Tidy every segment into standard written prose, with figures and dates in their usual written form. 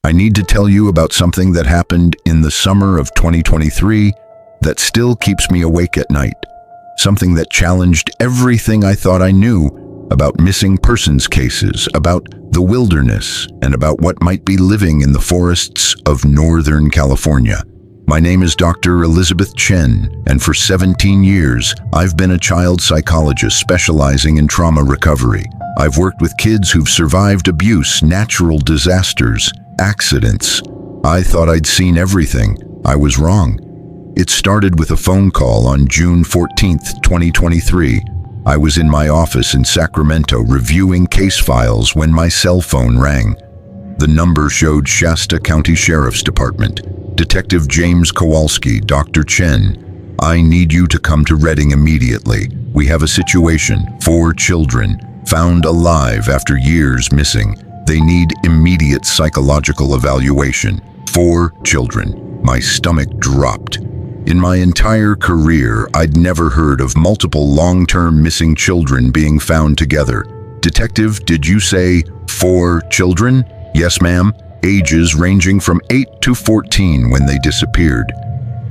I need to tell you about something that happened in the summer of 2023 that still keeps me awake at night. Something that challenged everything I thought I knew about missing persons cases, about the wilderness, and about what might be living in the forests of Northern California. My name is Dr. Elizabeth Chen, and for 17 years, I've been a child psychologist specializing in trauma recovery. I've worked with kids who've survived abuse, natural disasters, accidents. I thought I'd seen everything. I was wrong. It started with a phone call on June 14th, 2023. I was in my office in Sacramento reviewing case files when my cell phone rang. The number showed Shasta County Sheriff's Department. Detective James Kowalski, Dr. Chen. I need you to come to Redding immediately. We have a situation. 4 children found alive after years missing. They need immediate psychological evaluation. 4 children. My stomach dropped. In my entire career, I'd never heard of multiple long-term missing children being found together. Detective, did you say 4 children? Yes, ma'am. Ages ranging from 8 to 14 when they disappeared.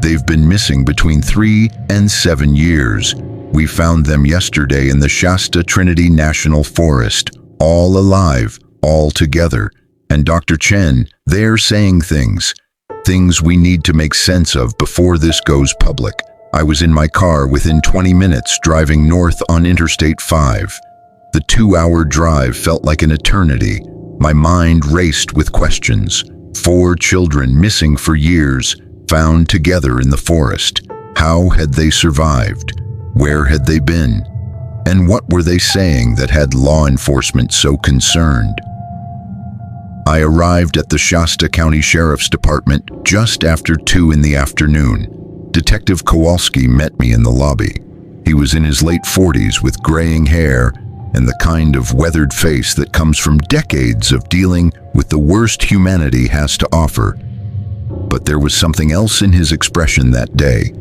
They've been missing between 3 and 7 years. We found them yesterday in the Shasta Trinity National Forest, all alive, all together. And Dr. Chen, they're saying things we need to make sense of before this goes public. I was in my car within 20 minutes driving north on Interstate 5. The 2-hour drive felt like an eternity. My mind raced with questions. 4 children missing for years, found together in the forest. How had they survived? Where had they been? And what were they saying that had law enforcement so concerned? I arrived at the Shasta County Sheriff's Department just after 2 in the afternoon. Detective Kowalski met me in the lobby. He was in his late 40s with graying hair and the kind of weathered face that comes from decades of dealing with the worst humanity has to offer. But there was something else in his expression that day.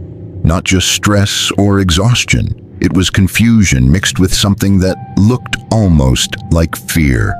Not just stress or exhaustion. It was confusion mixed with something that looked almost like fear.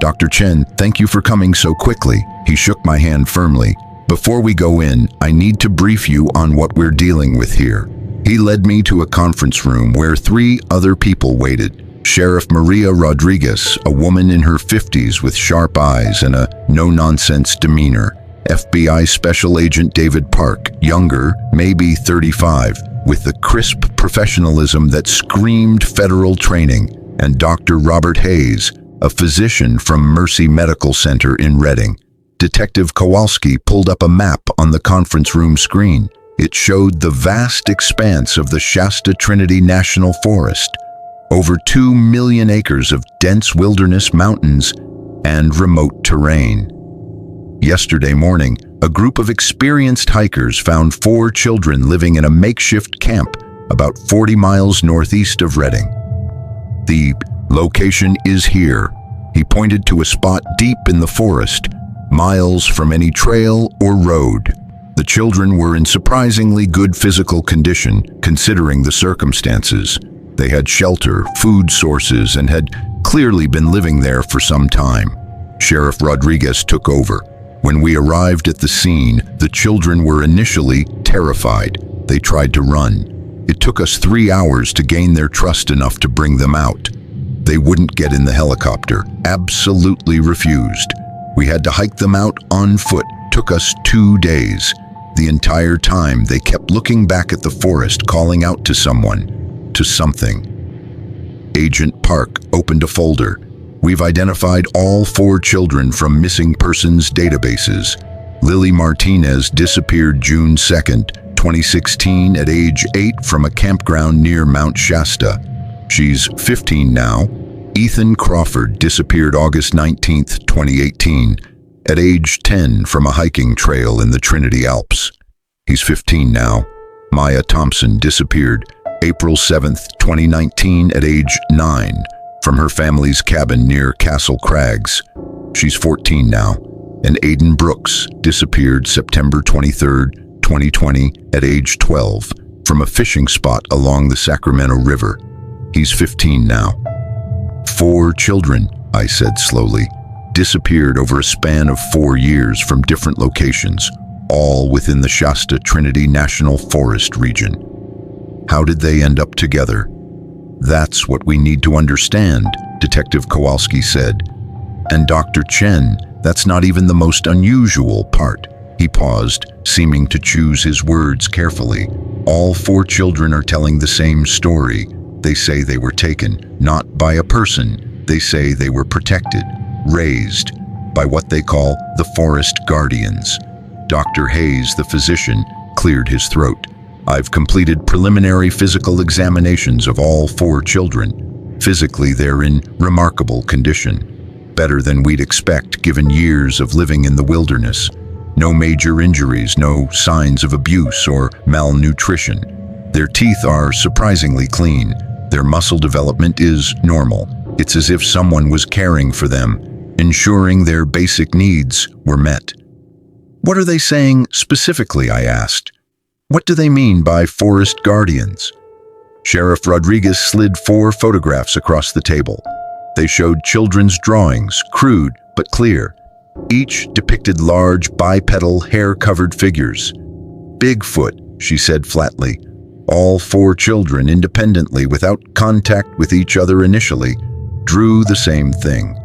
Dr. Chen, thank you for coming so quickly. He shook my hand firmly. Before we go in, I need to brief you on what we're dealing with here. He led me to a conference room where 3 other people waited. Sheriff Maria Rodriguez, a woman in her 50s with sharp eyes and a no-nonsense demeanor. FBI Special Agent David Park, younger, maybe 35, with the crisp professionalism that screamed federal training. And Dr. Robert Hayes, a physician from Mercy Medical Center in Redding. Detective Kowalski pulled up a map on the conference room screen. It showed the vast expanse of the Shasta Trinity National Forest. Over 2 million acres of dense wilderness mountains and remote terrain. Yesterday morning, a group of experienced hikers found 4 children living in a makeshift camp about 40 miles northeast of Redding. The location is here. He pointed to a spot deep in the forest, miles from any trail or road. The children were in surprisingly good physical condition, considering the circumstances. They had shelter, food sources, and had clearly been living there for some time. Sheriff Rodriguez took over. When we arrived at the scene, the children were initially terrified. They tried to run. It took us 3 hours to gain their trust enough to bring them out. They wouldn't get in the helicopter, absolutely refused. We had to hike them out on foot. Took us 2 days. The entire time, they kept looking back at the forest, calling out to someone. To something. Agent Park opened a folder. We've identified all 4 children from missing persons databases. Lily Martinez disappeared June 2nd, 2016 at age 8 from a campground near Mount Shasta. She's 15 now. Ethan Crawford disappeared August 19th, 2018 at age 10 from a hiking trail in the Trinity Alps. He's 15 now. Maya Thompson disappeared April 7th, 2019 at age 9 from her family's cabin near Castle Crags. She's 14 now. And Aiden Brooks disappeared September 23rd, 2020 at age 12 from a fishing spot along the Sacramento River. He's 15 now. 4 children, I said slowly. disappeared over a span of 4 years from different locations, all within the Shasta Trinity National Forest region. How did they end up together? That's what we need to understand, Detective Kowalski said. And Dr. Chen, that's not even the most unusual part. He paused, seeming to choose his words carefully. All 4 children are telling the same story. They say they were taken, not by a person. They say they were protected, raised, by what they call the forest guardians. Dr. Hayes, the physician, cleared his throat. I've completed preliminary physical examinations of all 4 children. Physically, they're in remarkable condition. Better than we'd expect given years of living in the wilderness. No major injuries, no signs of abuse or malnutrition. Their teeth are surprisingly clean. Their muscle development is normal. It's as if someone was caring for them, ensuring their basic needs were met. What are they saying specifically, I asked. What do they mean by forest guardians? Sheriff Rodriguez slid 4 photographs across the table. They showed children's drawings, crude but clear. Each depicted large, bipedal, hair-covered figures. Bigfoot, she said flatly. All 4 children, independently, without contact with each other initially, drew the same thing.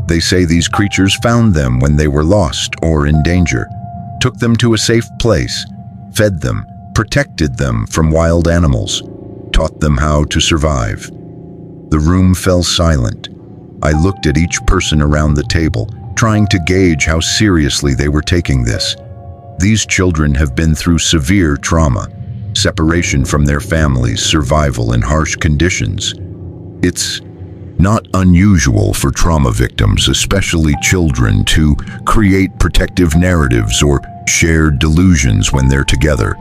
They say these creatures found them when they were lost or in danger, took them to a safe place, fed them, protected them from wild animals, taught them how to survive. The room fell silent. I looked at each person around the table, trying to gauge how seriously they were taking this. These children have been through severe trauma, separation from their families, survival in harsh conditions. It's not unusual for trauma victims, especially children, to create protective narratives or shared delusions when they're together.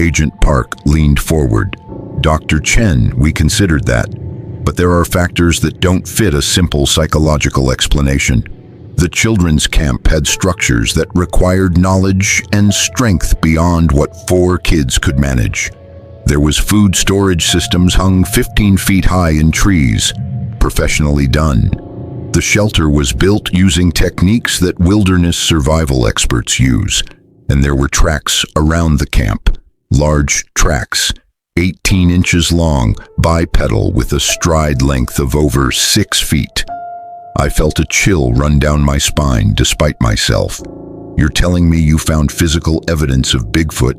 Agent Park leaned forward. Dr. Chen, we considered that, but there are factors that don't fit a simple psychological explanation. The children's camp had structures that required knowledge and strength beyond what 4 kids could manage. There was food storage systems hung 15 feet high in trees, professionally done. The shelter was built using techniques that wilderness survival experts use, and there were tracks around the camp, large tracks, 18 inches long, bipedal with a stride length of over 6 feet. I felt a chill run down my spine despite myself. You're telling me you found physical evidence of Bigfoot?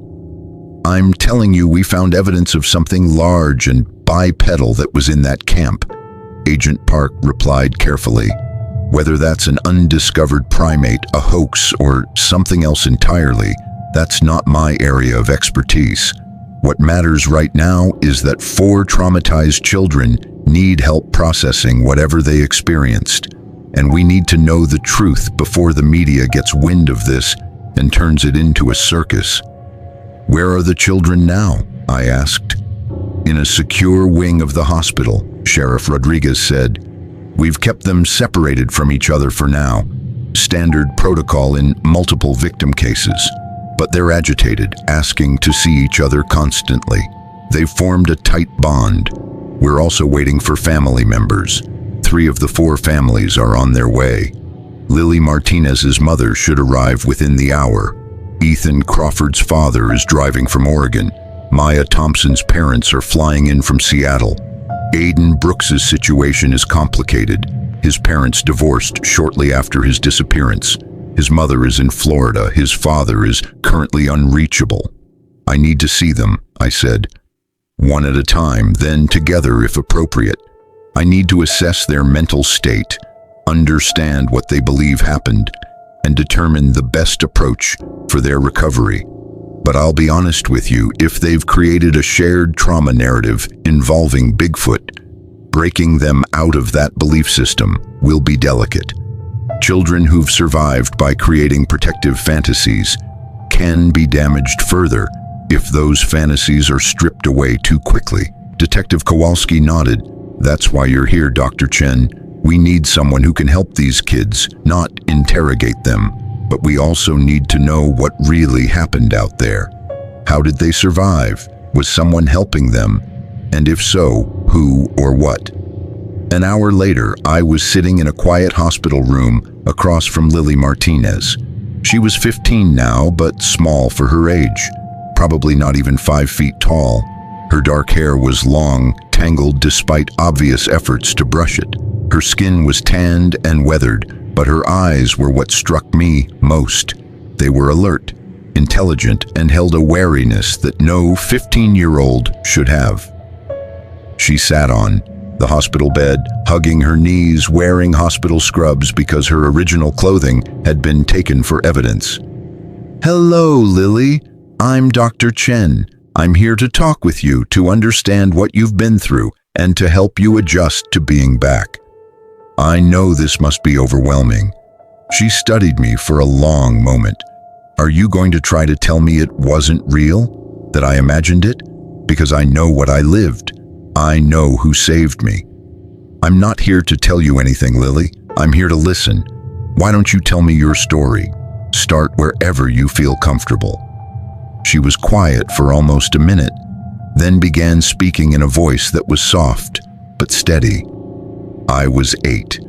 I'm telling you we found evidence of something large and bipedal that was in that camp. Agent Park replied carefully. Whether that's an undiscovered primate, a hoax, or something else entirely, that's not my area of expertise. What matters right now is that 4 traumatized children need help processing whatever they experienced, and we need to know the truth before the media gets wind of this and turns it into a circus. Where are the children now? I asked. In a secure wing of the hospital, Sheriff Rodriguez said. We've kept them separated from each other for now. Standard protocol in multiple victim cases. But they're agitated, asking to see each other constantly. They've formed a tight bond. We're also waiting for family members. 3 of the 4 families are on their way. Lily Martinez's mother should arrive within the hour. Ethan Crawford's father is driving from Oregon. Maya Thompson's parents are flying in from Seattle. Aiden Brooks's situation is complicated. His parents divorced shortly after his disappearance. His mother is in Florida. His father is currently unreachable. I need to see them, I said. One at a time, then together if appropriate. I need to assess their mental state, understand what they believe happened, and determine the best approach for their recovery. But I'll be honest with you, if they've created a shared trauma narrative involving Bigfoot, breaking them out of that belief system will be delicate. Children who've survived by creating protective fantasies can be damaged further if those fantasies are stripped away too quickly. Detective Kowalski nodded. That's why you're here, Dr. Chen. We need someone who can help these kids, not interrogate them. But we also need to know what really happened out there. How did they survive? Was someone helping them? And if so, who or what? An hour later, I was sitting in a quiet hospital room across from Lily Martinez. She was 15 now, but small for her age, probably not even 5 feet tall. Her dark hair was long, tangled despite obvious efforts to brush it. Her skin was tanned and weathered, but her eyes were what struck me most. They were alert, intelligent, and held a wariness that no 15-year-old should have. She sat on the hospital bed, hugging her knees, wearing hospital scrubs because her original clothing had been taken for evidence. "Hello, Lily. I'm Dr. Chen. I'm here to talk with you, to understand what you've been through, and to help you adjust to being back. I know this must be overwhelming." She studied me for a long moment. "Are you going to try to tell me it wasn't real? That I imagined it? Because I know what I lived. I know who saved me." "I'm not here to tell you anything, Lily. I'm here to listen. Why don't you tell me your story? Start wherever you feel comfortable." She was quiet for almost a minute, then began speaking in a voice that was soft but steady. "I was 8.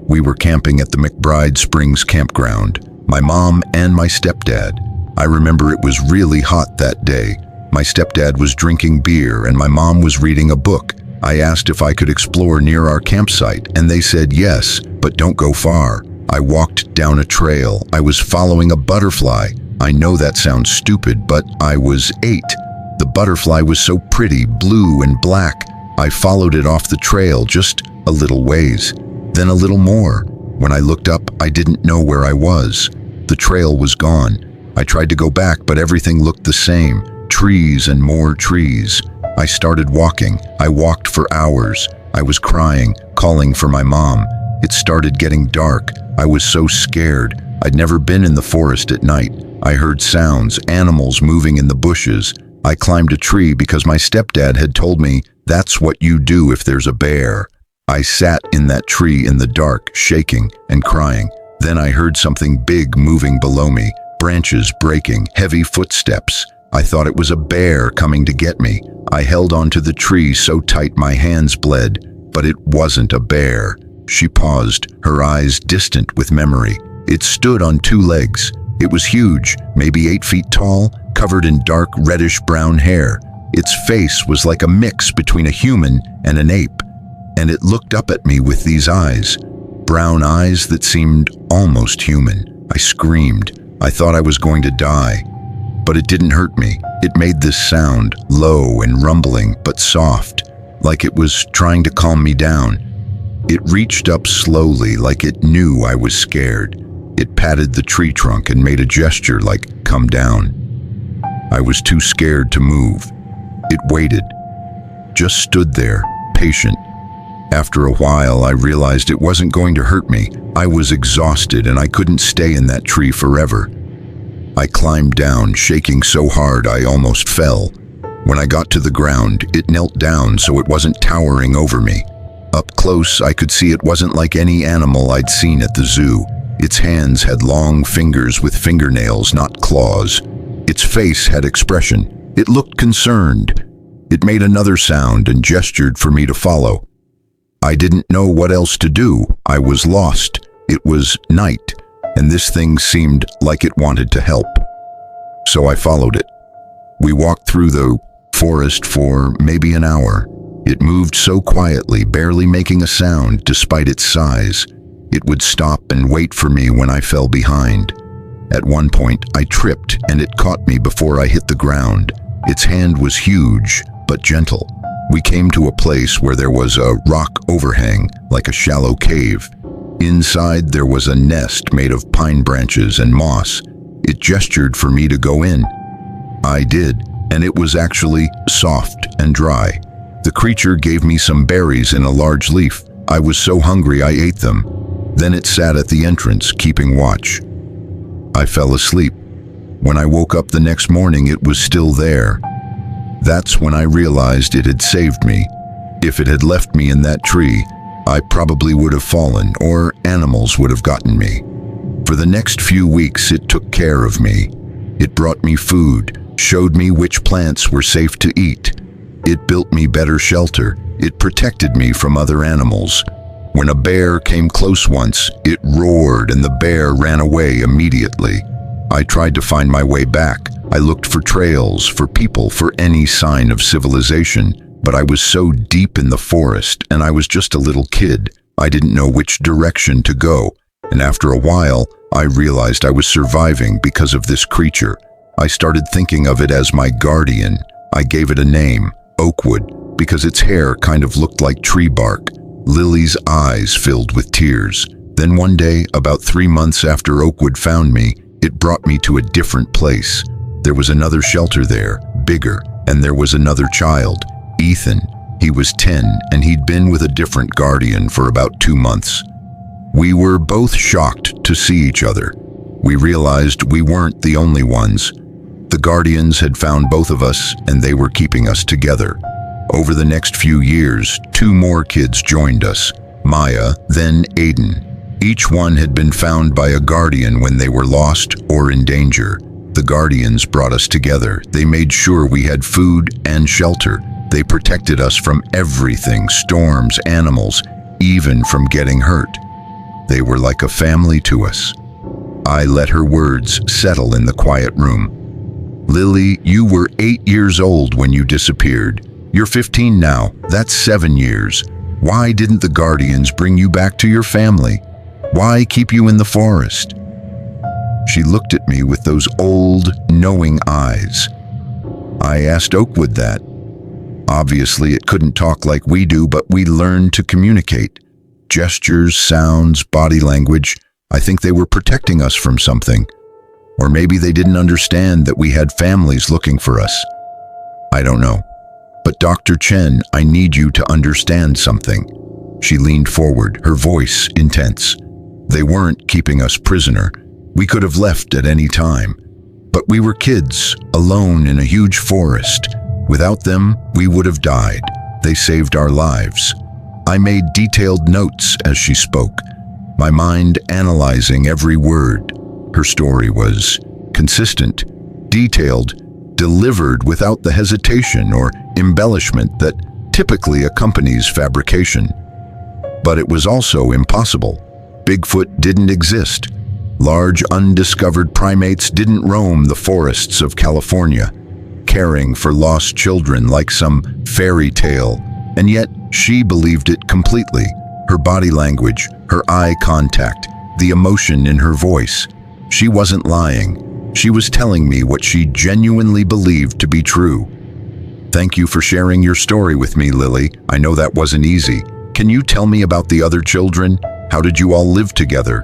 We were camping at the McBride Springs campground, my mom and my stepdad. I remember it was really hot that day. My stepdad was drinking beer and my mom was reading a book. I asked if I could explore near our campsite, and they said yes, but don't go far. I walked down a trail. I was following a butterfly. I know that sounds stupid, but I was 8. The butterfly was so pretty, blue and black. I followed it off the trail just a little ways, then a little more. When I looked up, I didn't know where I was. The trail was gone. I tried to go back, but everything looked the same. Trees and more trees. I started walking. I walked for hours. I was crying, calling for my mom. It started getting dark. I was so scared. I'd never been in the forest at night. I heard sounds, animals moving in the bushes. I climbed a tree because my stepdad had told me that's what you do if there's a bear. I sat in that tree in the dark, shaking and crying. Then I heard something big moving below me, branches breaking, heavy footsteps. I thought it was a bear coming to get me. I held onto the tree so tight my hands bled, but it wasn't a bear. She paused, her eyes distant with memory. It stood on 2 legs. It was huge, maybe 8 feet tall, covered in dark reddish-brown hair. Its face was like a mix between a human and an ape, and it looked up at me with these eyes, brown eyes that seemed almost human. I screamed. I thought I was going to die. But it didn't hurt me. It made this sound, low and rumbling, but soft, like it was trying to calm me down. It reached up slowly, like it knew I was scared. It patted the tree trunk and made a gesture like, "Come down." I was too scared to move. It waited, just stood there, patient. After a while, I realized it wasn't going to hurt me. I was exhausted and I couldn't stay in that tree forever. I climbed down, shaking so hard I almost fell. When I got to the ground, it knelt down so it wasn't towering over me. Up close, I could see it wasn't like any animal I'd seen at the zoo. Its hands had long fingers with fingernails, not claws. Its face had expression. It looked concerned. It made another sound and gestured for me to follow. I didn't know what else to do. I was lost. It was night, and this thing seemed like it wanted to help. So I followed it. We walked through the forest for maybe an hour. It moved so quietly, barely making a sound despite its size. It would stop and wait for me when I fell behind. At one point, I tripped and it caught me before I hit the ground. Its hand was huge, but gentle. We came to a place where there was a rock overhang, like a shallow cave. Inside, there was a nest made of pine branches and moss. It gestured for me to go in. I did, and it was actually soft and dry. The creature gave me some berries in a large leaf. I was so hungry I ate them. Then it sat at the entrance, keeping watch. I fell asleep. When I woke up the next morning, it was still there. That's when I realized it had saved me. If it had left me in that tree, I probably would have fallen, or animals would have gotten me. For the next few weeks, it took care of me. It brought me food, showed me which plants were safe to eat. It built me better shelter, It protected me from other animals. When a bear came close once, it roared and the bear ran away immediately. I tried to find my way back. I looked for trails, for people, for any sign of civilization, but I was so deep in the forest and I was just a little kid. I didn't know which direction to go, and after a while, I realized I was surviving because of this creature. I started thinking of it as my guardian. I gave it a name, Oakwood, because its hair kind of looked like tree bark. Lily's eyes filled with tears. Then one day, about 3 months after Oakwood found me, it brought me to a different place. There was another shelter there, bigger, and there was another child, Ethan. He was 10, and he'd been with a different guardian for about 2 months. We were both shocked to see each other. We realized we weren't the only ones. The guardians had found both of us, and they were keeping us together. Over the next few years, 2 more kids joined us, Maya, then Aiden. Each one had been found by a guardian when they were lost or in danger. The guardians brought us together. They made sure we had food and shelter. They protected us from everything, storms, animals, even from getting hurt. They were like a family to us. I let her words settle in the quiet room. Lily, you were 8 years old when you disappeared. You're 15 now. That's 7 years. Why didn't the guardians bring you back to your family? Why keep you in the forest? She looked at me with those old, knowing eyes. I asked Oakwood that. Obviously, it couldn't talk like we do, but we learned to communicate. Gestures, sounds, body language. I think they were protecting us from something. Or maybe they didn't understand that we had families looking for us. I don't know. But Dr. Chen, I need you to understand something. She leaned forward, her voice intense. They weren't keeping us prisoner. We could have left at any time. But we were kids, alone in a huge forest. Without them, we would have died. They saved our lives. I made detailed notes as she spoke, my mind analyzing every word. Her story was consistent, detailed, delivered without the hesitation or embellishment that typically accompanies fabrication. But it was also impossible. Bigfoot didn't exist. Large undiscovered primates didn't roam the forests of California, caring for lost children like some fairy tale. And yet, she believed it completely. Her body language, her eye contact, the emotion in her voice. She wasn't lying. She was telling me what she genuinely believed to be true. Thank you for sharing your story with me, Lily. I know that wasn't easy. Can you tell me about the other children? How did you all live together?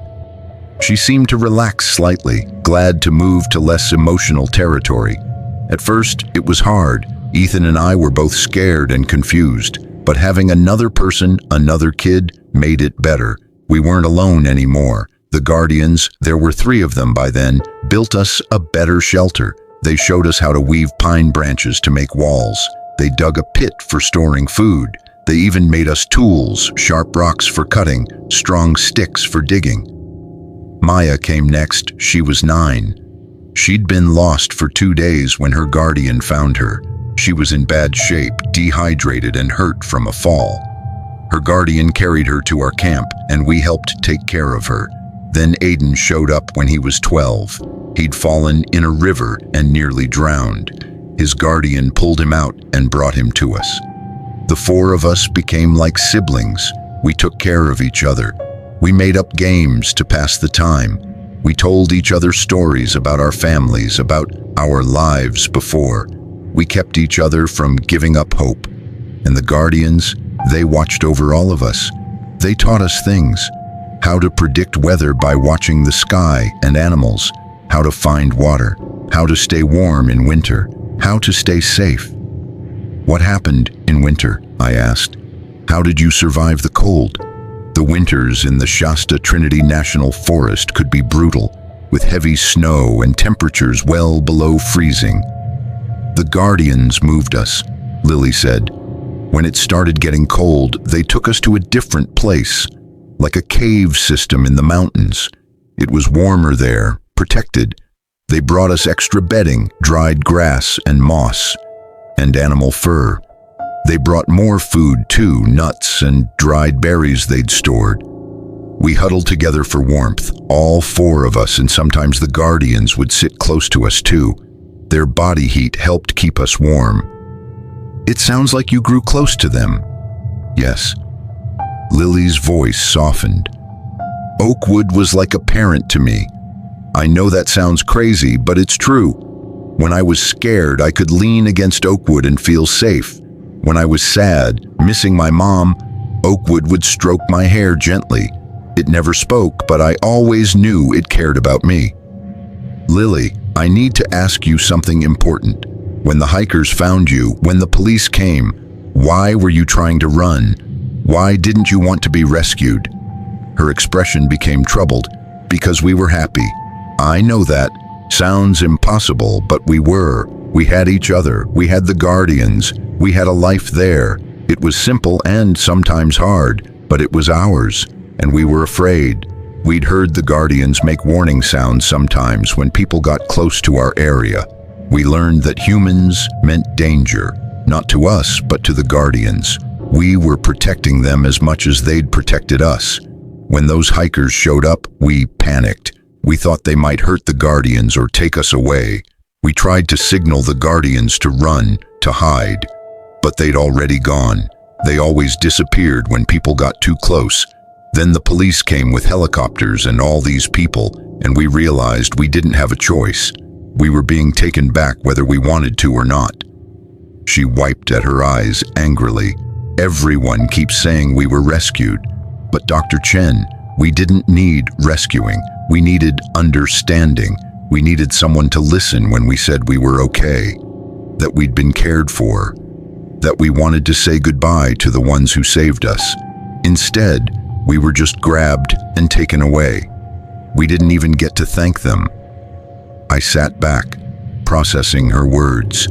She seemed to relax slightly, glad to move to less emotional territory. At first, it was hard. Ethan and I were both scared and confused, but having another person, another kid, made it better. We weren't alone anymore. The guardians, there were 3 of them by then, built us a better shelter. They showed us how to weave pine branches to make walls. They dug a pit for storing food. They even made us tools, sharp rocks for cutting, strong sticks for digging. Maya came next. She was 9. She'd been lost for 2 days when her guardian found her. She was in bad shape, dehydrated and hurt from a fall. Her guardian carried her to our camp, and we helped take care of her. Then Aiden showed up when he was 12. He'd fallen in a river and nearly drowned. His guardian pulled him out and brought him to us. The 4 of us became like siblings. We took care of each other. We made up games to pass the time. We told each other stories about our families, about our lives before. We kept each other from giving up hope. And the guardians, they watched over all of us. They taught us things. How to predict weather by watching the sky and animals. How to find water. How to stay warm in winter. How to stay safe. What happened in winter? I asked. How did you survive the cold? The winters in the Shasta Trinity National Forest could be brutal, with heavy snow and temperatures well below freezing. The guardians moved us, Lily said. When it started getting cold, they took us to a different place, like a cave system in the mountains. It was warmer there, protected. They brought us extra bedding, dried grass and moss, and animal fur. They brought more food too, nuts and dried berries they'd stored. We huddled together for warmth, all four of us, and sometimes the guardians would sit close to us too. Their body heat helped keep us warm. It sounds like you grew close to them. Yes. Lily's voice softened. Oakwood was like a parent to me. I know that sounds crazy, but it's true. When I was scared, I could lean against Oakwood and feel safe. When I was sad, missing my mom, Oakwood would stroke my hair gently. It never spoke, but I always knew it cared about me. Lily, I need to ask you something important. When the hikers found you, when the police came, why were you trying to run? Why didn't you want to be rescued? Her expression became troubled. Because we were happy. I know that. Sounds impossible, but we were. We had each other. We had the guardians. We had a life there. It was simple and sometimes hard, but it was ours, and we were afraid. We'd heard the guardians make warning sounds sometimes when people got close to our area. We learned that humans meant danger, not to us, but to the guardians. We were protecting them as much as they'd protected us. When those hikers showed up, we panicked. We thought they might hurt the guardians or take us away. We tried to signal the guardians to run, to hide. But they'd already gone. They always disappeared when people got too close. Then the police came with helicopters and all these people, and we realized we didn't have a choice. We were being taken back whether we wanted to or not. She wiped at her eyes angrily. Everyone keeps saying we were rescued. But Dr. Chen, we didn't need rescuing. We needed understanding. We needed someone to listen when we said we were okay, that we'd been cared for, that we wanted to say goodbye to the ones who saved us. Instead, we were just grabbed and taken away. We didn't even get to thank them. I sat back, processing her words.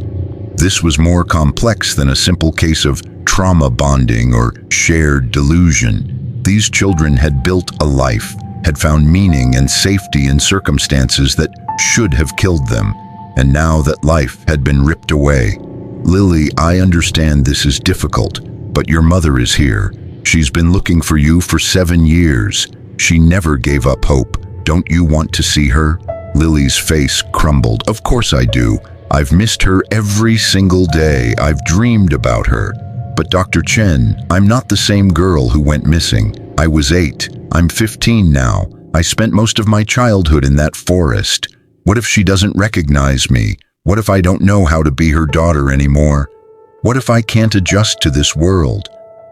This was more complex than a simple case of trauma bonding or shared delusion. These children had built a life, had found meaning and safety in circumstances that should have killed them, and now that life had been ripped away. Lily, I understand this is difficult, but your mother is here. She's been looking for you for 7 years. She never gave up hope. Don't you want to see her? Lily's face crumbled. Of course I do. I've missed her every single day. I've dreamed about her. But Dr. Chen, I'm not the same girl who went missing. I was 8. I'm 15 now. I spent most of my childhood in that forest. What if she doesn't recognize me? What if I don't know how to be her daughter anymore? What if I can't adjust to this world?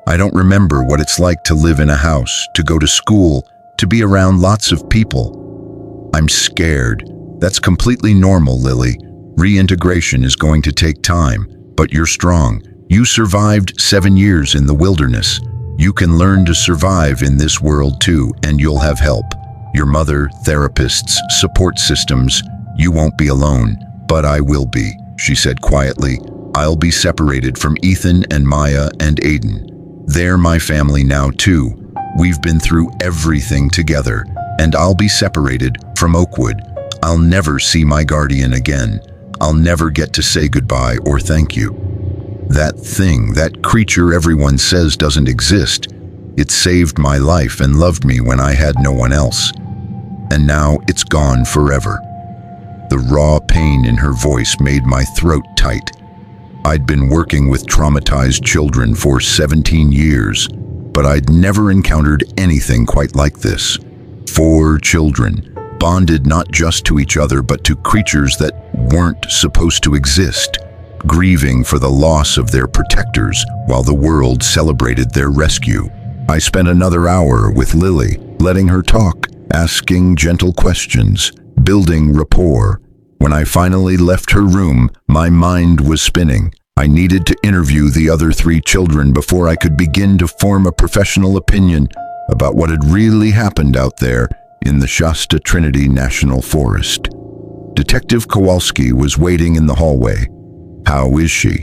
I don't remember what it's like to live in a house, to go to school, to be around lots of people. I'm scared. That's completely normal, Lily. Reintegration is going to take time, but you're strong. You survived 7 years in the wilderness. You can learn to survive in this world too, and you'll have help. Your mother, therapists, support systems. You won't be alone, but I will be, she said quietly. I'll be separated from Ethan and Maya and Aiden. They're my family now too. We've been through everything together, and I'll be separated from Oakwood. I'll never see my guardian again. I'll never get to say goodbye or thank you. That thing, that creature everyone says doesn't exist, it saved my life and loved me when I had no one else. And now it's gone forever. The raw pain in her voice made my throat tight. I'd been working with traumatized children for 17 years, but I'd never encountered anything quite like this. 4 children, bonded not just to each other but to creatures that weren't supposed to exist, grieving for the loss of their protectors while the world celebrated their rescue. I spent another hour with Lily, letting her talk, asking gentle questions, building rapport. When I finally left her room, my mind was spinning. I needed to interview the other 3 children before I could begin to form a professional opinion about what had really happened out there in the Shasta Trinity National Forest. Detective Kowalski was waiting in the hallway. How is she?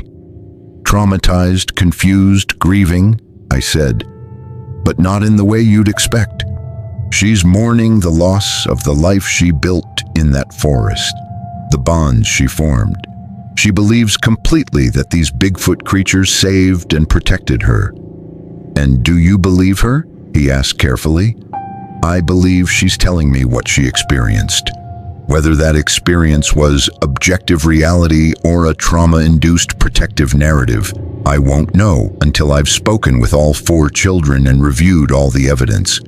Traumatized, confused, grieving, I said, but not in the way you'd expect. She's mourning the loss of the life she built in that forest, the bonds she formed. She believes completely that these Bigfoot creatures saved and protected her. "And do you believe her?" he asked carefully. "I believe she's telling me what she experienced. Whether that experience was objective reality or a trauma-induced protective narrative, I won't know until I've spoken with all 4 children and reviewed all the evidence.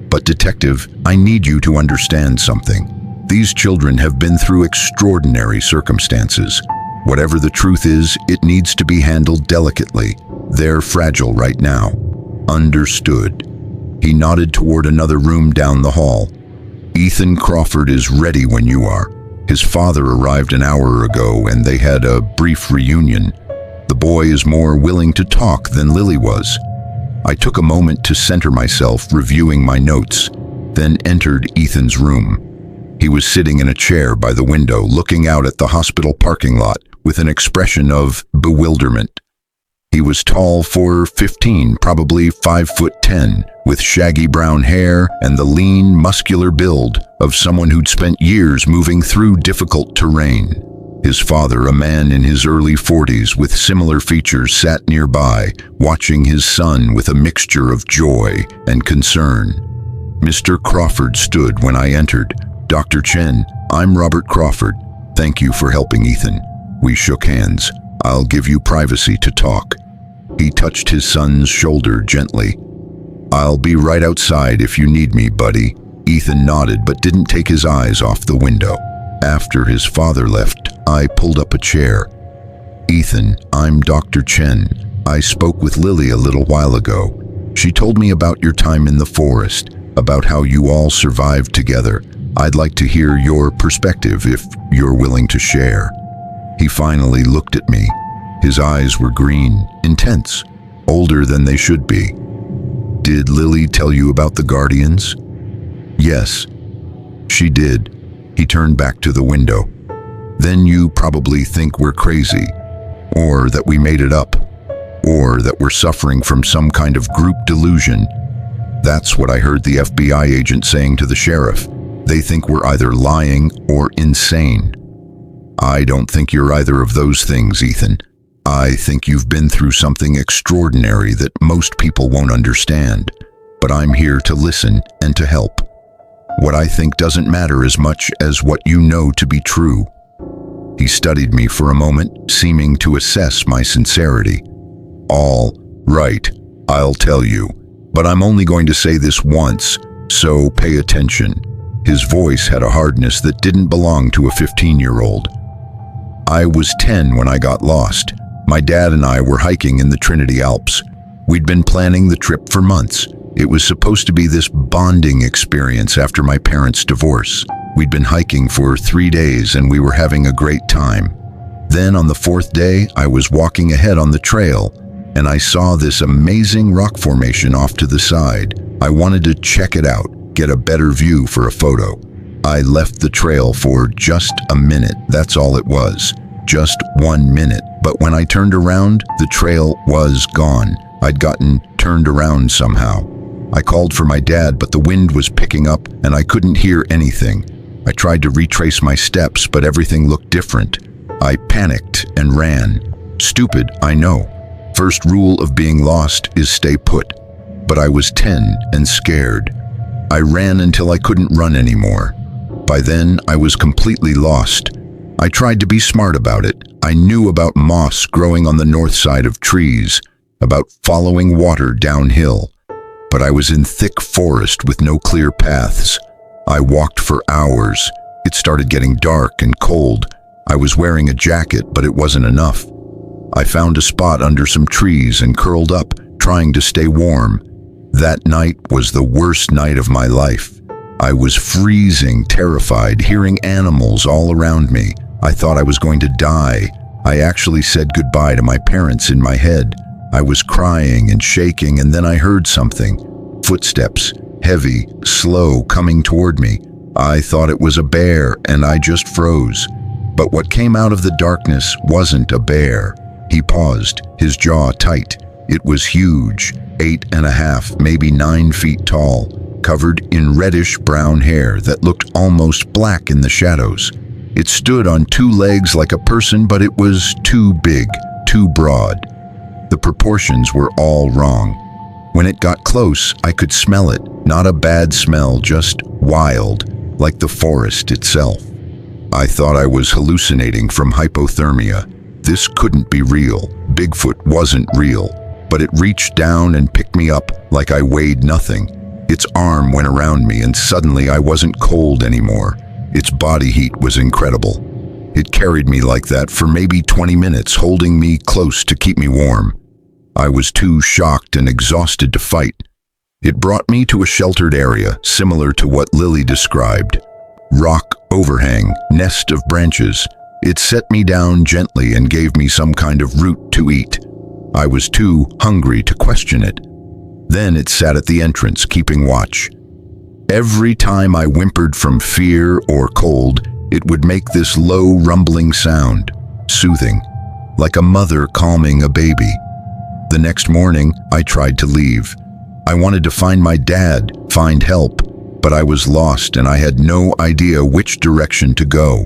But Detective, I need you to understand something. These children have been through extraordinary circumstances. Whatever the truth is, it needs to be handled delicately. They're fragile right now." "Understood." He nodded toward another room down the hall. "Ethan Crawford is ready when you are. His father arrived an hour ago and they had a brief reunion. The boy is more willing to talk than Lily was." I took a moment to center myself, reviewing my notes, then entered Ethan's room. He was sitting in a chair by the window, looking out at the hospital parking lot with an expression of bewilderment. He was tall for 15, probably 5'10", with shaggy brown hair and the lean, muscular build of someone who'd spent years moving through difficult terrain. His father, a man in his early 40s with similar features, sat nearby, watching his son with a mixture of joy and concern. Mr. Crawford stood when I entered. "Dr. Chen, I'm Robert Crawford. Thank you for helping Ethan." We shook hands. "I'll give you privacy to talk." He touched his son's shoulder gently. "I'll be right outside if you need me, buddy." Ethan nodded but didn't take his eyes off the window. After his father left, I pulled up a chair. "Ethan, I'm Dr. Chen. I spoke with Lily a little while ago. She told me about your time in the forest, about how you all survived together. I'd like to hear your perspective if you're willing to share." He finally looked at me. His eyes were green, intense, older than they should be. "Did Lily tell you about the Guardians?" "Yes, she did." He turned back to the window. "Then you probably think we're crazy, or that we made it up, or that we're suffering from some kind of group delusion." That's what I heard the FBI agent saying to the sheriff. They think we're either lying or insane. I don't think you're either of those things, Ethan. I think you've been through something extraordinary that most people won't understand. But I'm here to listen and to help. What I think doesn't matter as much as what you know to be true. He studied me for a moment, seeming to assess my sincerity. "All right, I'll tell you, but I'm only going to say this once, so pay attention." His voice had a hardness that didn't belong to a 15-year-old. "I was 10 when I got lost. My dad and I were hiking in the Trinity Alps. We'd been planning the trip for months. It was supposed to be this bonding experience after my parents' divorce. We'd been hiking for 3 days and we were having a great time. Then on the 4th day, I was walking ahead on the trail and I saw this amazing rock formation off to the side. I wanted to check it out, get a better view for a photo. I left the trail for just a minute, that's all it was. Just 1 minute. But when I turned around, the trail was gone. I'd gotten turned around somehow. I called for my dad, but the wind was picking up and I couldn't hear anything. I tried to retrace my steps, but everything looked different. I panicked and ran. Stupid, I know. First rule of being lost is stay put. But I was 10 and scared. I ran until I couldn't run anymore. By then, I was completely lost. I tried to be smart about it. I knew about moss growing on the north side of trees, about following water downhill. But I was in thick forest with no clear paths. I walked for hours. It started getting dark and cold. I was wearing a jacket, but it wasn't enough. I found a spot under some trees and curled up, trying to stay warm. That night was the worst night of my life. I was freezing, terrified, hearing animals all around me. I thought I was going to die. I actually said goodbye to my parents in my head. I was crying and shaking, and then I heard something. Footsteps, heavy, slow, coming toward me. I thought it was a bear, and I just froze. But what came out of the darkness wasn't a bear. He paused, his jaw tight. It was huge, 8.5, maybe 9 feet tall, covered in reddish brown hair that looked almost black in the shadows. It stood on two legs like a person, but it was too big, too broad. The proportions were all wrong. When it got close, I could smell it. Not a bad smell, just wild, like the forest itself. I thought I was hallucinating from hypothermia. This couldn't be real. Bigfoot wasn't real, but it reached down and picked me up like I weighed nothing. Its arm went around me and suddenly I wasn't cold anymore. Its body heat was incredible. It carried me like that for maybe 20 minutes, holding me close to keep me warm. I was too shocked and exhausted to fight. It brought me to a sheltered area, similar to what Lily described. Rock overhang, nest of branches. It set me down gently and gave me some kind of root to eat. I was too hungry to question it. Then it sat at the entrance, keeping watch. Every time I whimpered from fear or cold, it would make this low, rumbling sound, soothing, like a mother calming a baby. The next morning, I tried to leave. I wanted to find my dad, find help, but I was lost and I had no idea which direction to go.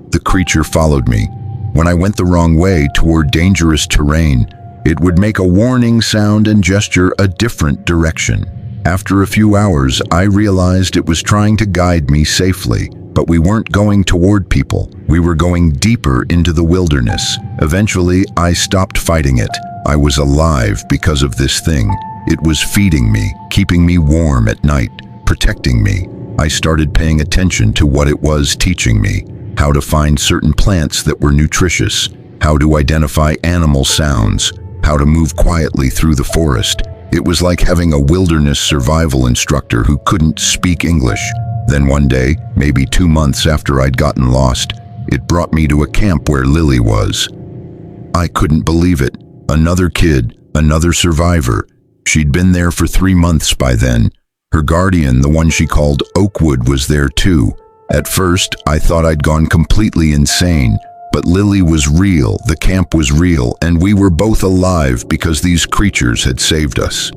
The creature followed me. When I went the wrong way toward dangerous terrain, it would make a warning sound and gesture a different direction. After a few hours, I realized it was trying to guide me safely, but we weren't going toward people. We were going deeper into the wilderness. Eventually, I stopped fighting it. I was alive because of this thing. It was feeding me, keeping me warm at night, protecting me. I started paying attention to what it was teaching me, how to find certain plants that were nutritious, how to identify animal sounds, how to move quietly through the forest. It was like having a wilderness survival instructor who couldn't speak English. Then one day, maybe 2 months after I'd gotten lost, it brought me to a camp where Lily was. I couldn't believe it. Another kid, another survivor. She'd been there for 3 months by then. Her guardian, the one she called Oakwood, was there too. At first, I thought I'd gone completely insane. But Lily was real, the camp was real, and we were both alive because these creatures had saved us.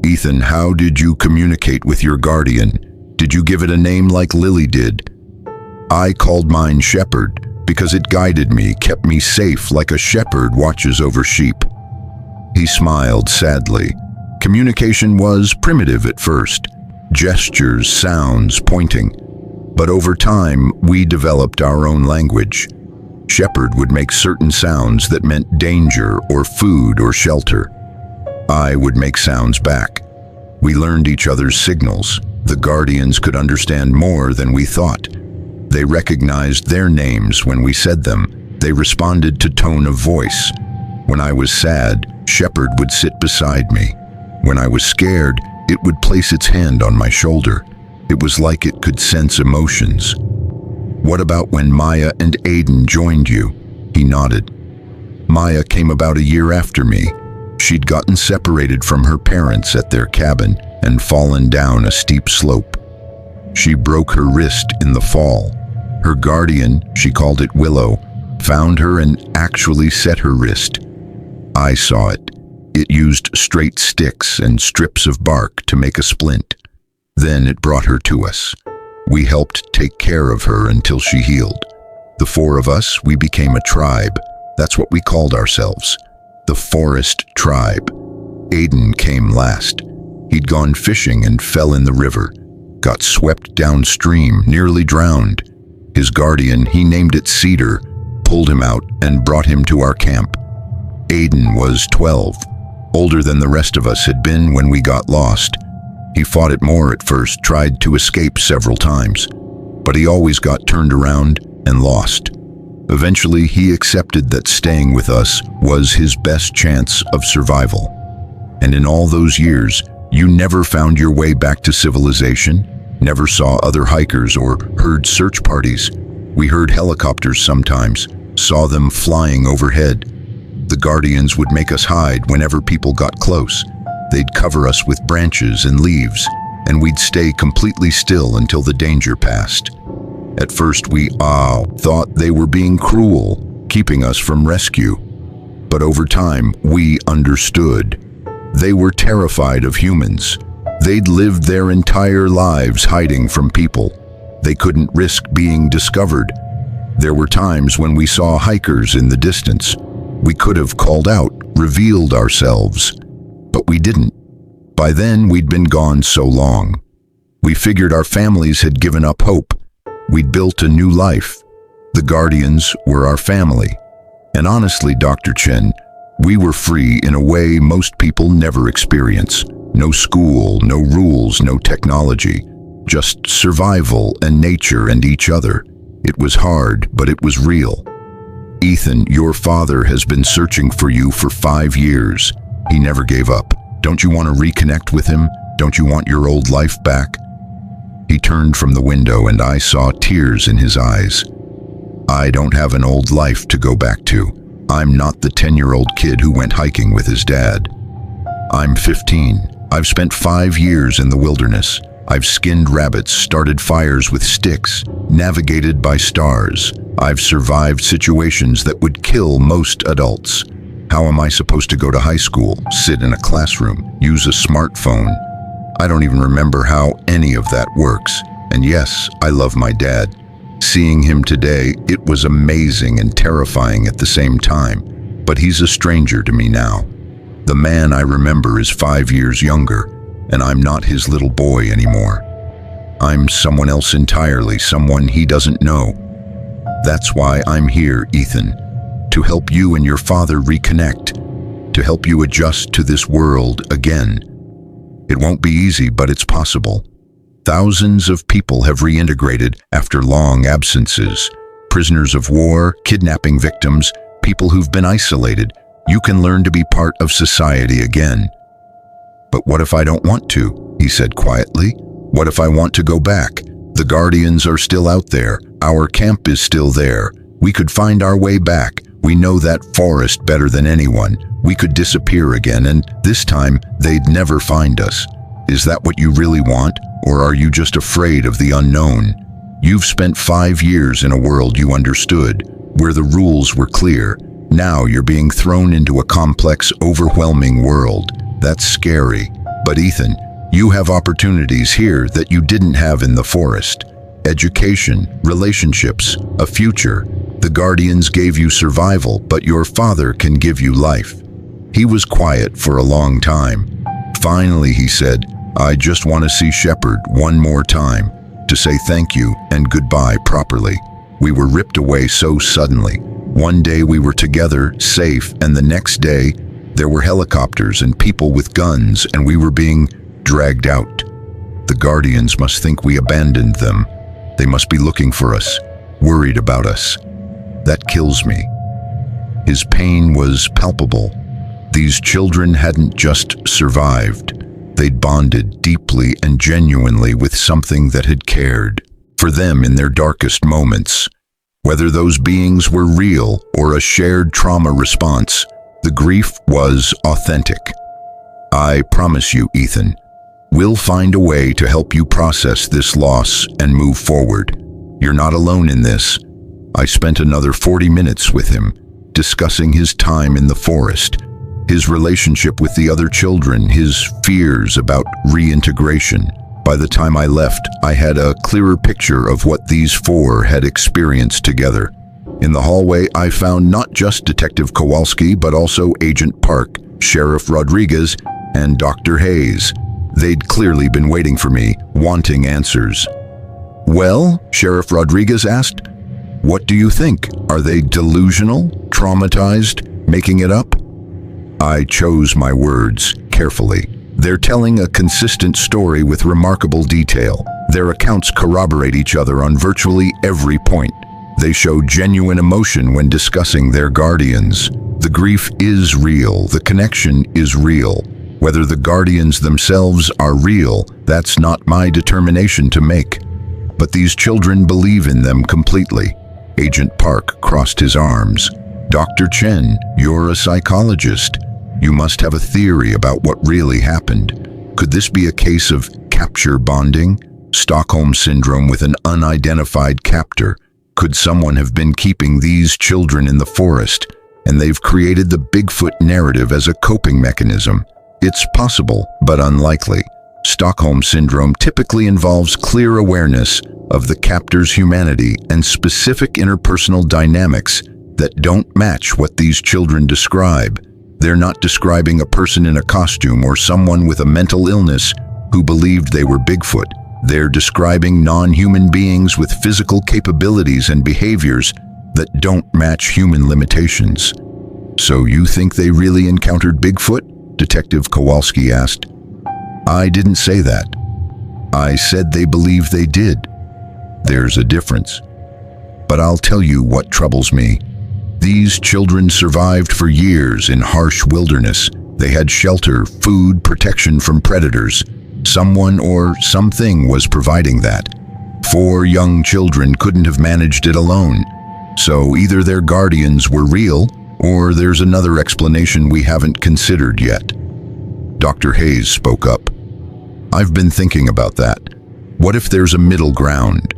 Ethan, how did you communicate with your guardian? Did you give it a name like Lily did? I called mine Shepherd because it guided me, kept me safe like a shepherd watches over sheep. He smiled sadly. Communication was primitive at first. Gestures, sounds, pointing. But over time, we developed our own language. Shepherd would make certain sounds that meant danger or food or shelter. I would make sounds back. We learned each other's signals. The guardians could understand more than we thought. They recognized their names when we said them. They responded to tone of voice. When I was sad, Shepherd would sit beside me. When I was scared, it would place its hand on my shoulder. It was like it could sense emotions. What about when Maya and Aiden joined you? He nodded. Maya came about a year after me. She'd gotten separated from her parents at their cabin and fallen down a steep slope. She broke her wrist in the fall. Her guardian, she called it Willow, found her and actually set her wrist. I saw it. It used straight sticks and strips of bark to make a splint. Then it brought her to us. We helped take care of her until she healed. The 4 of us, we became a tribe. That's what we called ourselves. The Forest Tribe. Aiden came last. He'd gone fishing and fell in the river. Got swept downstream, nearly drowned. His guardian, he named it Cedar, pulled him out and brought him to our camp. Aiden was 12, older than the rest of us had been when we got lost. He fought it more at first, tried to escape several times, but he always got turned around and lost. Eventually, he accepted that staying with us was his best chance of survival. And in all those years, you never found your way back to civilization, never saw other hikers or heard search parties. We heard helicopters sometimes, saw them flying overhead. The guardians would make us hide whenever people got close. They'd cover us with branches and leaves, and we'd stay completely still until the danger passed. At first we thought they were being cruel, keeping us from rescue. But over time, we understood. They were terrified of humans. They'd lived their entire lives hiding from people. They couldn't risk being discovered. There were times when we saw hikers in the distance. We could have called out, revealed ourselves, but we didn't. By then, we'd been gone so long. We figured our families had given up hope. We'd built a new life. The guardians were our family. And honestly, Dr. Chen, we were free in a way most people never experience. No school, no rules, no technology. Just survival and nature and each other. It was hard, but it was real. Ethan, your father has been searching for you for 5 years. He never gave up. Don't you want to reconnect with him? Don't you want your old life back? He turned from the window and I saw tears in his eyes. I don't have an old life to go back to. I'm not the 10-year-old kid who went hiking with his dad. I'm 15. I've spent 5 years in the wilderness. I've skinned rabbits, started fires with sticks, navigated by stars. I've survived situations that would kill most adults. How am I supposed to go to high school, sit in a classroom, use a smartphone? I don't even remember how any of that works. And yes, I love my dad. Seeing him today, it was amazing and terrifying at the same time. But he's a stranger to me now. The man I remember is 5 years younger, and I'm not his little boy anymore. I'm someone else entirely, someone he doesn't know. That's why I'm here, Ethan, to help you and your father reconnect, to help you adjust to this world again. It won't be easy, but it's possible. Thousands of people have reintegrated after long absences. Prisoners of war, kidnapping victims, people who've been isolated. You can learn to be part of society again. But what if I don't want to? He said quietly. What if I want to go back? The guardians are still out there. Our camp is still there. We could find our way back. We know that forest better than anyone. We could disappear again, and this time they'd never find us. Is that what you really want? Or are you just afraid of the unknown? You've spent 5 years in a world you understood, where the rules were clear. Now you're being thrown into a complex, overwhelming world. That's scary. But Ethan, you have opportunities here that you didn't have in the forest. Education, relationships, a future. The guardians gave you survival, but your father can give you life. He was quiet for a long time. Finally, he said, I just want to see Shepard one more time, to say thank you and goodbye properly. We were ripped away so suddenly. One day we were together, safe, and the next day, there were helicopters and people with guns, and we were being dragged out. The guardians must think we abandoned them. They must be looking for us, worried about us. That kills me. His pain was palpable. These children hadn't just survived. They'd bonded deeply and genuinely with something that had cared for them in their darkest moments. Whether those beings were real or a shared trauma response, the grief was authentic. I promise you, Ethan, we'll find a way to help you process this loss and move forward. You're not alone in this. I spent another 40 minutes with him, discussing his time in the forest, his relationship with the other children, his fears about reintegration. By the time I left, I had a clearer picture of what these 4 had experienced together. In the hallway, I found not just Detective Kowalski, but also Agent Park, Sheriff Rodriguez, and Dr. Hayes. They'd clearly been waiting for me, wanting answers. Well, Sheriff Rodriguez asked, what do you think? Are they delusional, traumatized, making it up? I chose my words carefully. They're telling a consistent story with remarkable detail. Their accounts corroborate each other on virtually every point. They show genuine emotion when discussing their guardians. The grief is real. The connection is real. Whether the guardians themselves are real, that's not my determination to make. But these children believe in them completely. Agent Park crossed his arms. Dr. Chen, you're a psychologist. You must have a theory about what really happened. Could this be a case of capture bonding? Stockholm Syndrome with an unidentified captor? Could someone have been keeping these children in the forest, and they've created the Bigfoot narrative as a coping mechanism? It's possible, but unlikely. Stockholm Syndrome typically involves clear awareness of the captor's humanity and specific interpersonal dynamics that don't match what these children describe. They're not describing a person in a costume or someone with a mental illness who believed they were Bigfoot. They're describing non-human beings with physical capabilities and behaviors that don't match human limitations. "So you think they really encountered Bigfoot?" Detective Kowalski asked. "I didn't say that. I said they believe they did. There's a difference. But I'll tell you what troubles me. These children survived for years in harsh wilderness. They had shelter, food, protection from predators. Someone or something was providing that. 4 young children couldn't have managed it alone. So either their guardians were real, or there's another explanation we haven't considered yet." Dr. Hayes spoke up. "I've been thinking about that. What if there's a middle ground?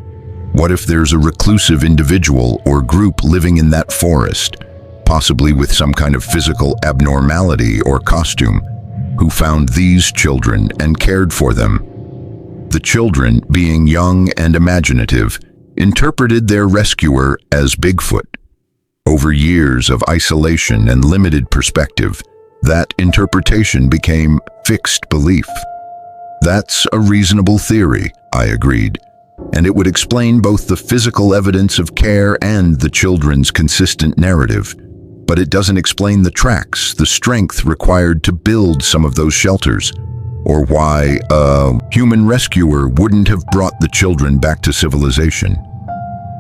What if there's a reclusive individual or group living in that forest, possibly with some kind of physical abnormality or costume, who found these children and cared for them? The children, being young and imaginative, interpreted their rescuer as Bigfoot. Over years of isolation and limited perspective, that interpretation became fixed belief." "That's a reasonable theory," I agreed, "and it would explain both the physical evidence of care and the children's consistent narrative. But it doesn't explain the tracks, the strength required to build some of those shelters, or why a human rescuer wouldn't have brought the children back to civilization."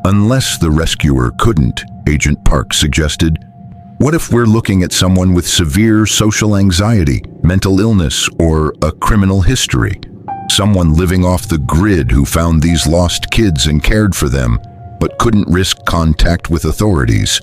"Unless the rescuer couldn't," Agent Park suggested. "What if we're looking at someone with severe social anxiety, mental illness, or a criminal history? Someone living off the grid who found these lost kids and cared for them, but couldn't risk contact with authorities."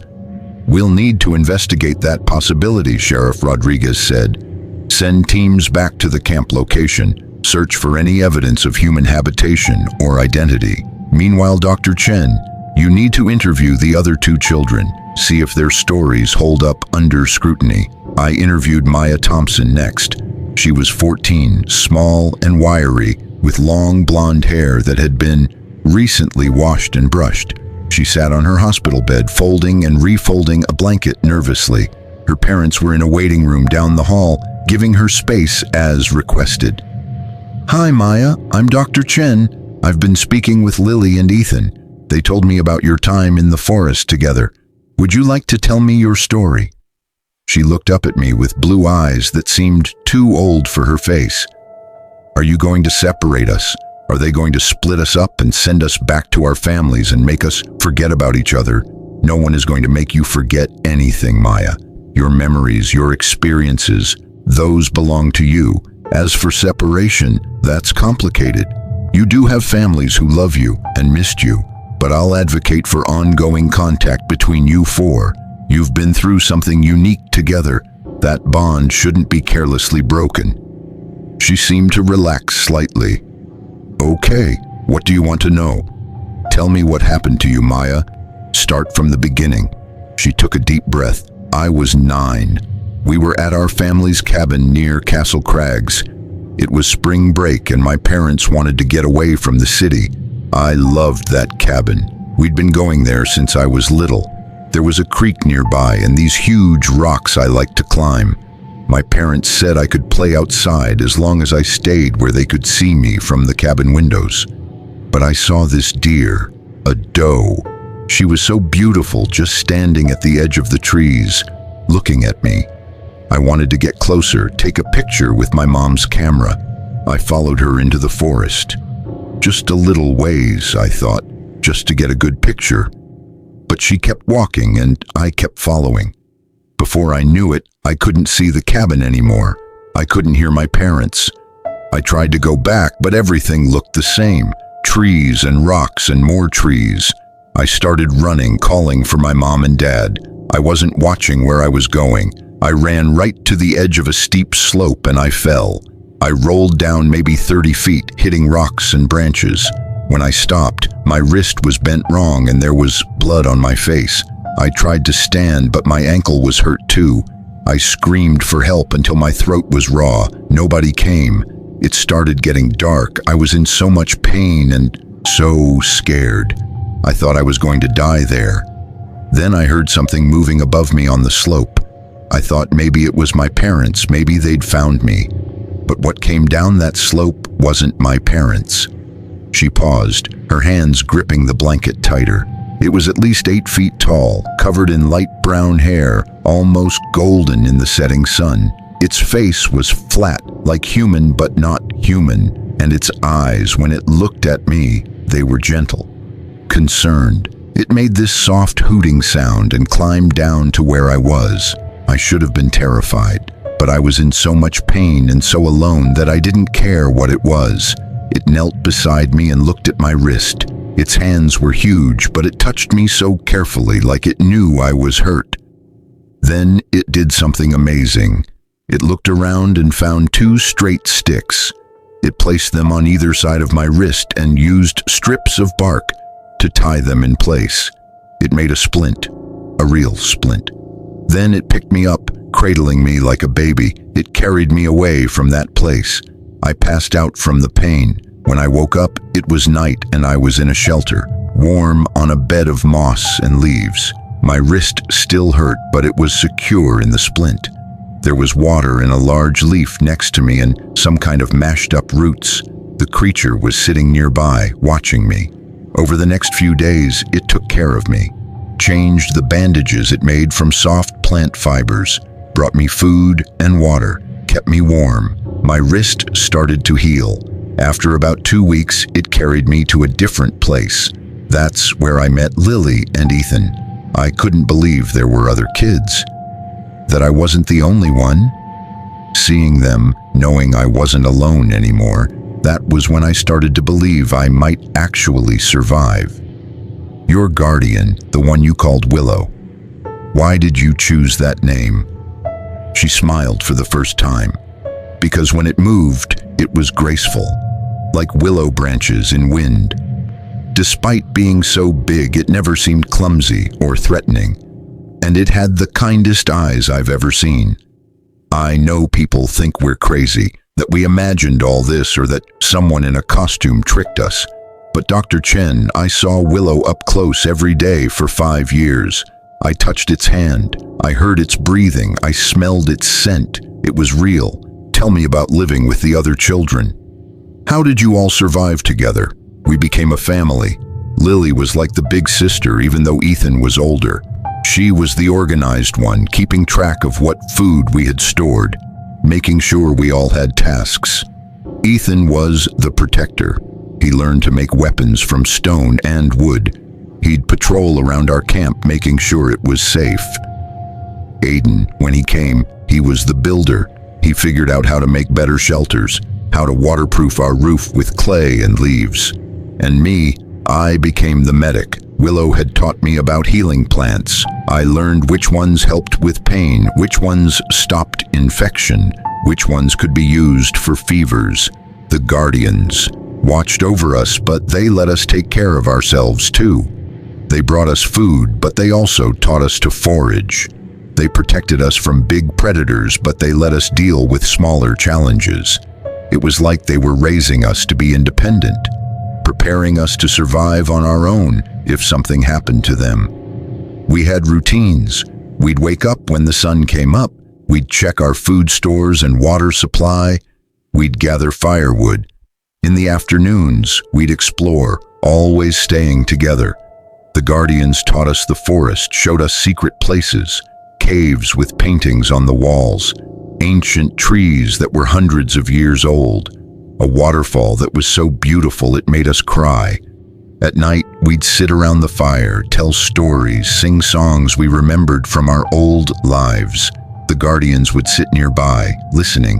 "We'll need to investigate that possibility," Sheriff Rodriguez said. "Send teams back to the camp location, search for any evidence of human habitation or identity. Meanwhile, Dr. Chen, you need to interview the other 2 children, see if their stories hold up under scrutiny." I interviewed Maya Thompson next. She was 14, small and wiry, with long blonde hair that had been recently washed and brushed. She sat on her hospital bed, folding and refolding a blanket nervously. Her parents were in a waiting room down the hall, giving her space as requested. "Hi, Maya. I'm Dr. Chen. I've been speaking with Lily and Ethan. They told me about your time in the forest together. Would you like to tell me your story?" She looked up at me with blue eyes that seemed too old for her face. "Are you going to separate us? Are they going to split us up and send us back to our families and make us forget about each other?" "No one is going to make you forget anything, Maya. Your memories, your experiences, those belong to you. As for separation, that's complicated. You do have families who love you and missed you, but I'll advocate for ongoing contact between you 4. You've been through something unique together. That bond shouldn't be carelessly broken." She seemed to relax slightly. "Okay, what do you want to know? Tell me what happened to you, Maya. Start from the beginning." She took a deep breath. "I was 9. We were at our family's cabin near Castle Crags. It was spring break and my parents wanted to get away from the city. I loved that cabin. We'd been going there since I was little. There was a creek nearby and these huge rocks I liked to climb. My parents said I could play outside as long as I stayed where they could see me from the cabin windows. But I saw this deer, a doe. She was so beautiful, just standing at the edge of the trees, looking at me. I wanted to get closer, take a picture with my mom's camera. I followed her into the forest. Just a little ways, I thought, just to get a good picture. But she kept walking and I kept following. Before I knew it, I couldn't see the cabin anymore. I couldn't hear my parents. I tried to go back, but everything looked the same. Trees and rocks and more trees. I started running, calling for my mom and dad. I wasn't watching where I was going. I ran right to the edge of a steep slope and I fell. I rolled down maybe 30 feet, hitting rocks and branches. When I stopped, my wrist was bent wrong and there was blood on my face. I tried to stand, but my ankle was hurt too. I screamed for help until my throat was raw. Nobody came. It started getting dark. I was in so much pain and so scared. I thought I was going to die there. Then I heard something moving above me on the slope. I thought maybe it was my parents, maybe they'd found me. But what came down that slope wasn't my parents. She paused, her hands gripping the blanket tighter. It was at least 8 feet tall, covered in light brown hair, almost golden in the setting sun. Its face was flat, like human but not human, and its eyes, when it looked at me, they were gentle, concerned. It made this soft hooting sound and climbed down to where I was. I should have been terrified, but I was in so much pain and so alone that I didn't care what it was. It knelt beside me and looked at my wrist. Its hands were huge, but it touched me so carefully, like it knew I was hurt. Then it did something amazing. It looked around and found 2 straight sticks. It placed them on either side of my wrist and used strips of bark to tie them in place. It made a splint, a real splint. Then it picked me up, cradling me like a baby. It carried me away from that place. I passed out from the pain. When I woke up, it was night and I was in a shelter, warm on a bed of moss and leaves. My wrist still hurt, but it was secure in the splint. There was water in a large leaf next to me and some kind of mashed up roots. The creature was sitting nearby, watching me. Over the next few days, it took care of me, changed the bandages it made from soft plant fibers, brought me food and water, kept me warm. My wrist started to heal. After about 2 weeks, it carried me to a different place. That's where I met Lily and Ethan. I couldn't believe there were other kids, that I wasn't the only one. Seeing them, knowing I wasn't alone anymore, that was when I started to believe I might actually survive. Your guardian, the one you called Willow. Why did you choose that name? She smiled for the first time. Because when it moved, it was graceful, like willow branches in wind. Despite being so big, it never seemed clumsy or threatening. And it had the kindest eyes I've ever seen. I know people think we're crazy, that we imagined all this or that someone in a costume tricked us. But Dr. Chen, I saw Willow up close every day for 5 years. I touched its hand, I heard its breathing, I smelled its scent. It was real. Tell me about living with the other children. How did you all survive together? We became a family. Lily was like the big sister, even though Ethan was older. She was the organized one, keeping track of what food we had stored, making sure we all had tasks. Ethan was the protector. He learned to make weapons from stone and wood. He'd patrol around our camp, making sure it was safe. Aiden, when he came, he was the builder. He figured out how to make better shelters, how to waterproof our roof with clay and leaves. And me, I became the medic. Willow had taught me about healing plants. I learned which ones helped with pain, which ones stopped infection, which ones could be used for fevers. The guardians watched over us, but they let us take care of ourselves too. They brought us food, but they also taught us to forage. They protected us from big predators, but they let us deal with smaller challenges. It was like they were raising us to be independent, preparing us to survive on our own if something happened to them. We had routines. We'd wake up when the sun came up. We'd check our food stores and water supply. We'd gather firewood. In the afternoons, we'd explore, always staying together. The guardians taught us the forest, showed us secret places, caves with paintings on the walls, ancient trees that were hundreds of years old, a waterfall that was so beautiful it made us cry. At night, we'd sit around the fire, tell stories, sing songs we remembered from our old lives. The guardians would sit nearby, listening.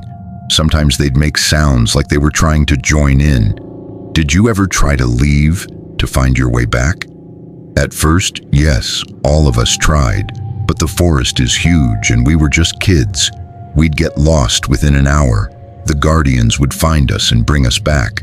Sometimes they'd make sounds like they were trying to join in. Did you ever try to leave, to find your way back? At first, yes, all of us tried. But the forest is huge and we were just kids. We'd get lost within an hour. The guardians would find us and bring us back.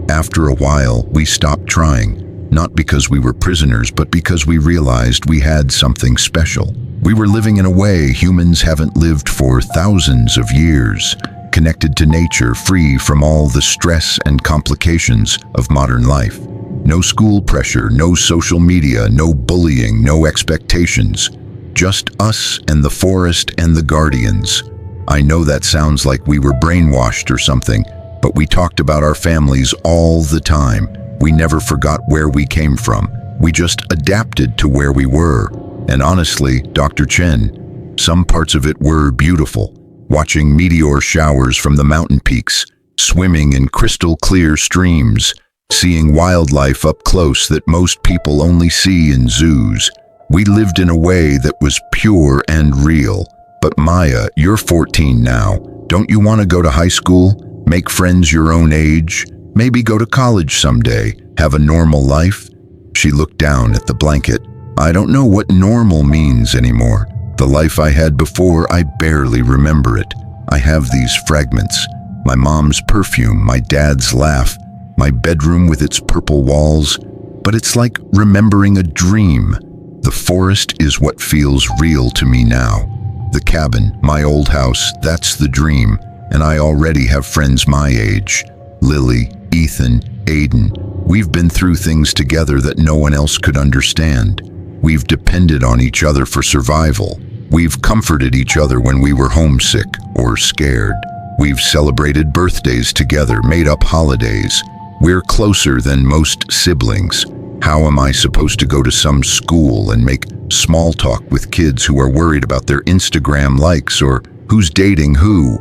After a while, we stopped trying, not because we were prisoners, but because we realized we had something special. We were living in a way humans haven't lived for thousands of years. connected to nature, free from all the stress and complications of modern life. No school pressure, no social media, no bullying, no expectations. Just us and the forest and the guardians. I know that sounds like we were brainwashed or something, but we talked about our families all the time. We never forgot where we came from. We just adapted to where we were. And honestly, Dr. Chen, some parts of it were beautiful. Watching meteor showers from the mountain peaks, swimming in crystal clear streams, seeing wildlife up close that most people only see in zoos. We lived in a way that was pure and real. But Maya, you're 14 now. Don't you want to go to high school? Make friends your own age? Maybe go to college someday? Have a normal life? She looked down at the blanket. I don't know what normal means anymore. The life I had before, I barely remember it. I have these fragments. My mom's perfume, my dad's laugh, my bedroom with its purple walls. But it's like remembering a dream. The forest is what feels real to me now. The cabin, my old house, that's the dream. And I already have friends my age. Lily, Ethan, Aiden. We've been through things together that no one else could understand. We've depended on each other for survival. We've comforted each other when we were homesick or scared. We've celebrated birthdays together, made up holidays. We're closer than most siblings. How am I supposed to go to some school and make small talk with kids who are worried about their Instagram likes or who's dating who?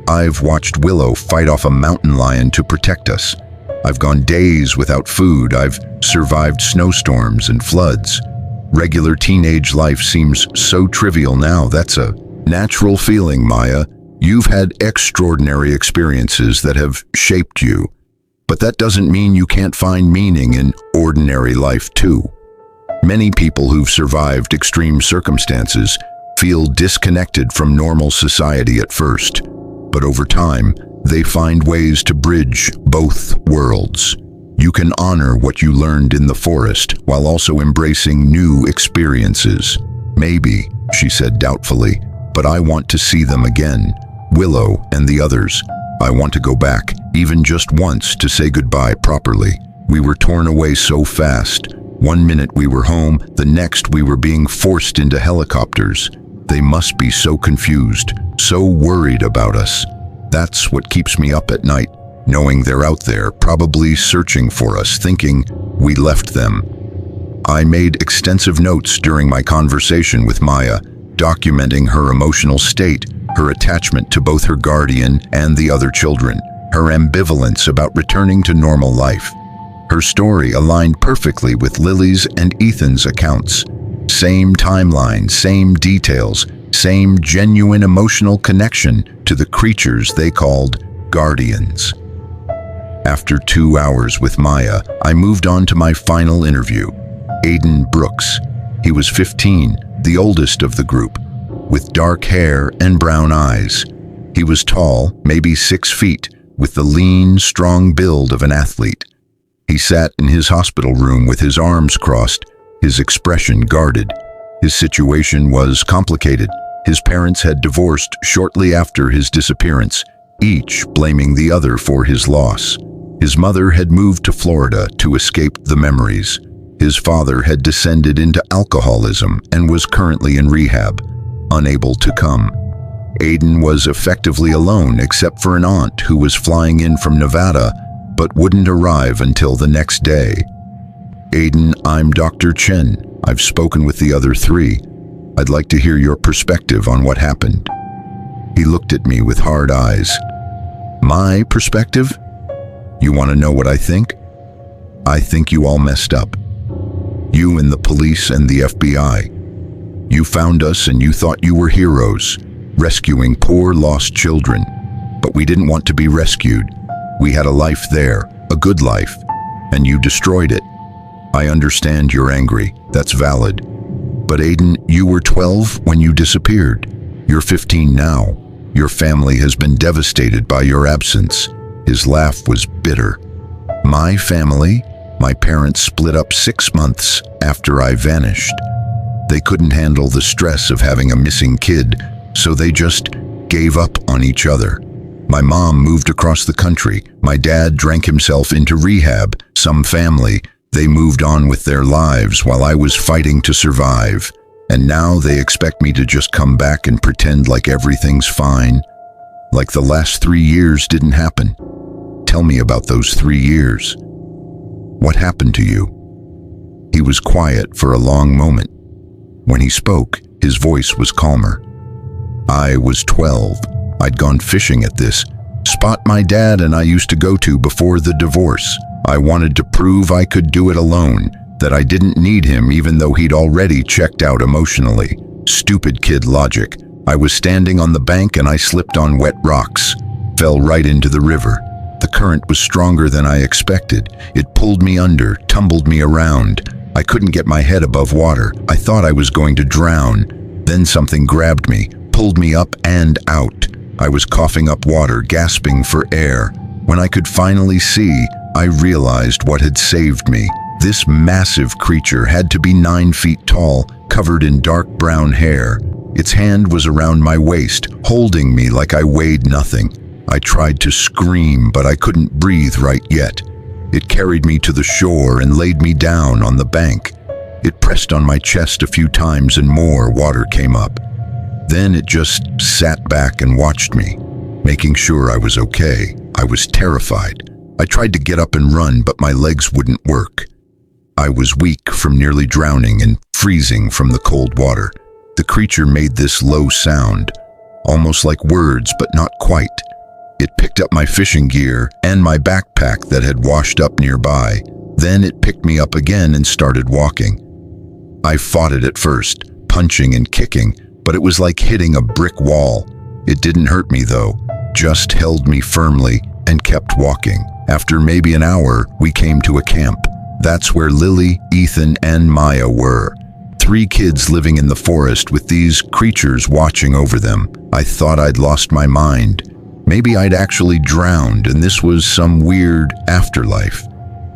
I've watched Willow fight off a mountain lion to protect us. I've gone days without food. I've survived snowstorms and floods. Regular teenage life seems so trivial now. That's a natural feeling, Maya. You've had extraordinary experiences that have shaped you. But that doesn't mean you can't find meaning in ordinary life too. Many people who've survived extreme circumstances feel disconnected from normal society at first, but over time, they find ways to bridge both worlds. You can honor what you learned in the forest while also embracing new experiences. Maybe, she said doubtfully, but I want to see them again. Willow and the others. I want to go back, even just once, to say goodbye properly. We were torn away so fast. One minute we were home, the next we were being forced into helicopters. They must be so confused, so worried about us. That's what keeps me up at night, knowing they're out there, probably searching for us, thinking we left them. I made extensive notes during my conversation with Maya, documenting her emotional state, her attachment to both her guardian and the other children, her ambivalence about returning to normal life. Her story aligned perfectly with Lily's and Ethan's accounts. Same timeline, same details, same genuine emotional connection to the creatures they called guardians. After 2 hours with Maya, I moved on to my final interview. Aiden Brooks. He was 15, the oldest of the group, with dark hair and brown eyes. He was tall, maybe 6 feet, with the lean, strong build of an athlete. He sat in his hospital room with his arms crossed, his expression guarded. His situation was complicated. His parents had divorced shortly after his disappearance, each blaming the other for his loss. His mother had moved to Florida to escape the memories. His father had descended into alcoholism and was currently in rehab, unable to come. Aiden was effectively alone except for an aunt who was flying in from Nevada but wouldn't arrive until the next day. Aiden, I'm Dr. Chen. I've spoken with the other 3. I'd like to hear your perspective on what happened. He looked at me with hard eyes. My perspective? You want to know what I think? I think you all messed up. You and the police and the FBI. You found us and you thought you were heroes, rescuing poor lost children. But we didn't want to be rescued. We had a life there, a good life, and you destroyed it. I understand you're angry. That's valid. But Aiden, you were 12 when you disappeared. You're 15 now. Your family has been devastated by your absence. His laugh was bitter. My family? My parents split up 6 months after I vanished. They couldn't handle the stress of having a missing kid, so they just gave up on each other. My mom moved across the country. My dad drank himself into rehab. Some family, they moved on with their lives while I was fighting to survive. And now they expect me to just come back and pretend like everything's fine. Like the last 3 years didn't happen. Tell me about those 3 years. What happened to you? He was quiet for a long moment. When he spoke, his voice was calmer. I was 12. I'd gone fishing at this spot my dad and I used to go to before the divorce. I wanted to prove I could do it alone, that I didn't need him even though he'd already checked out emotionally. Stupid kid logic. I was standing on the bank and I slipped on wet rocks, fell right into the river. The current was stronger than I expected. It pulled me under, tumbled me around. I couldn't get my head above water. I thought I was going to drown. Then something grabbed me, pulled me up and out. I was coughing up water, gasping for air. When I could finally see, I realized what had saved me. This massive creature had to be 9 feet tall, covered in dark brown hair. Its hand was around my waist, holding me like I weighed nothing. I tried to scream, but I couldn't breathe right yet. It carried me to the shore and laid me down on the bank. It pressed on my chest a few times and more water came up. Then it just sat back and watched me, making sure I was okay. I was terrified. I tried to get up and run, but my legs wouldn't work. I was weak from nearly drowning and freezing from the cold water. The creature made this low sound, almost like words, but not quite. It picked up my fishing gear and my backpack that had washed up nearby. Then it picked me up again and started walking. I fought it at first, punching and kicking, but it was like hitting a brick wall. It didn't hurt me though, just held me firmly and kept walking. After maybe an hour, we came to a camp. That's where Lily, Ethan, and Maya were. 3 kids living in the forest with these creatures watching over them. I thought I'd lost my mind. Maybe I'd actually drowned and this was some weird afterlife.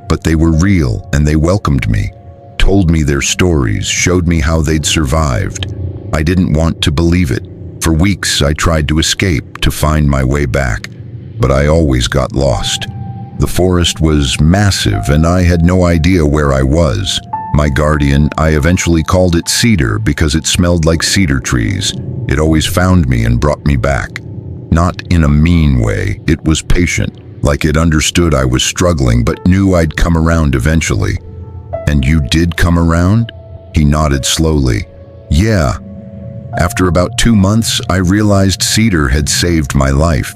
But they were real and they welcomed me, told me their stories, showed me how they'd survived. I didn't want to believe it. For weeks I tried to escape, to find my way back, but I always got lost. The forest was massive and I had no idea where I was. My guardian, I eventually called it Cedar because it smelled like cedar trees. It always found me and brought me back. Not in a mean way, it was patient, like it understood I was struggling but knew I'd come around eventually. And you did come around? He nodded slowly. Yeah. After about 2 months, I realized Cedar had saved my life.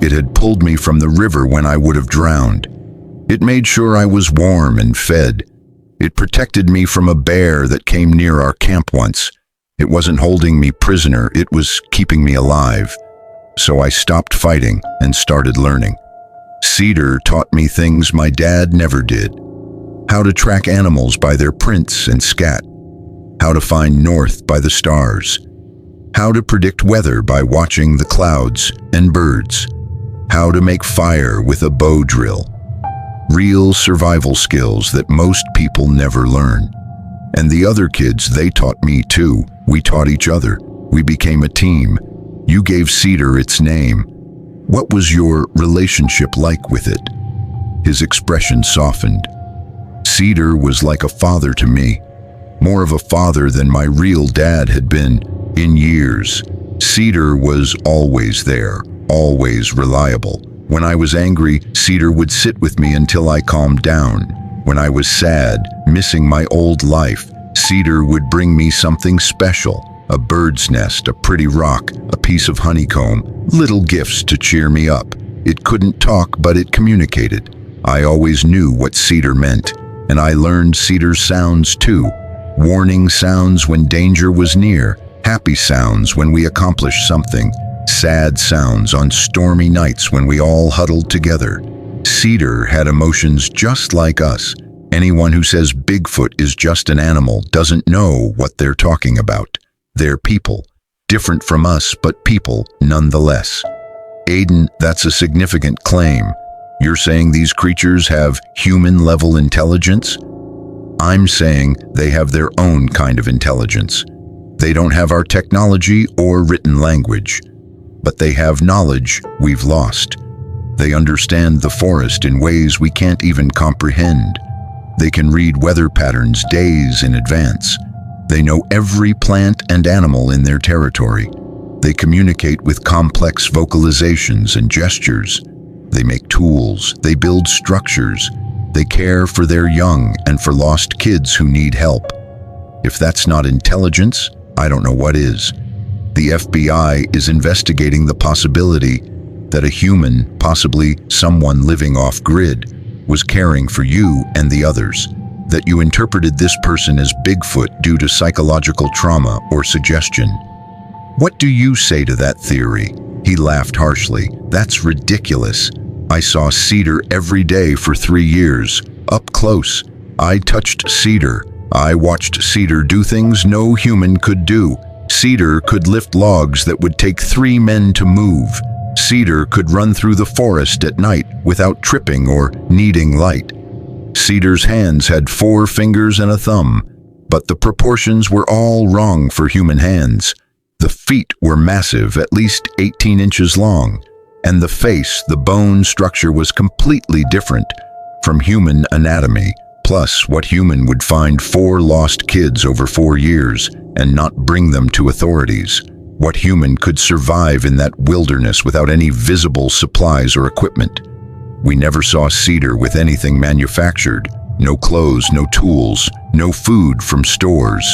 It had pulled me from the river when I would have drowned. It made sure I was warm and fed. It protected me from a bear that came near our camp once. It wasn't holding me prisoner, it was keeping me alive. So I stopped fighting and started learning. Cedar taught me things my dad never did. How to track animals by their prints and scat. How to find north by the stars. How to predict weather by watching the clouds and birds. How to make fire with a bow drill. Real survival skills that most people never learn. And the other kids, they taught me too. We taught each other. We became a team. You gave Cedar its name. What was your relationship like with it? His expression softened. Cedar was like a father to me. More of a father than my real dad had been in years. Cedar was always there, always reliable. When I was angry, Cedar would sit with me until I calmed down. When I was sad, missing my old life, Cedar would bring me something special. A bird's nest, a pretty rock, a piece of honeycomb, little gifts to cheer me up. It couldn't talk, but it communicated. I always knew what Cedar meant, and I learned Cedar's sounds too. Warning sounds when danger was near, happy sounds when we accomplished something, sad sounds on stormy nights when we all huddled together. Cedar had emotions just like us. Anyone who says Bigfoot is just an animal doesn't know what they're talking about. They're people, different from us, but people nonetheless. Aiden, that's a significant claim. You're saying these creatures have human-level intelligence? I'm saying they have their own kind of intelligence. They don't have our technology or written language. but they have knowledge we've lost. They understand the forest in ways we can't even comprehend. They can read weather patterns days in advance. They know every plant and animal in their territory. They communicate with complex vocalizations and gestures. They make tools. They build structures. They care for their young and for lost kids who need help. If that's not intelligence, I don't know what is. The FBI is investigating the possibility that a human, possibly someone living off-grid, was caring for you and the others, that you interpreted this person as Bigfoot due to psychological trauma or suggestion. What do you say to that theory? He laughed harshly. That's ridiculous. I saw Cedar every day for 3 years, up close. I touched Cedar. I watched Cedar do things no human could do. Cedar could lift logs that would take 3 men to move. Cedar could run through the forest at night without tripping or needing light. Cedar's hands had 4 fingers and a thumb, but the proportions were all wrong for human hands. The feet were massive, at least 18 inches long, and the face, the bone structure was completely different from human anatomy. Plus, what human would find 4 lost kids over 4 years and not bring them to authorities? What human could survive in that wilderness without any visible supplies or equipment? We never saw Cedar with anything manufactured. No clothes, no tools, no food from stores.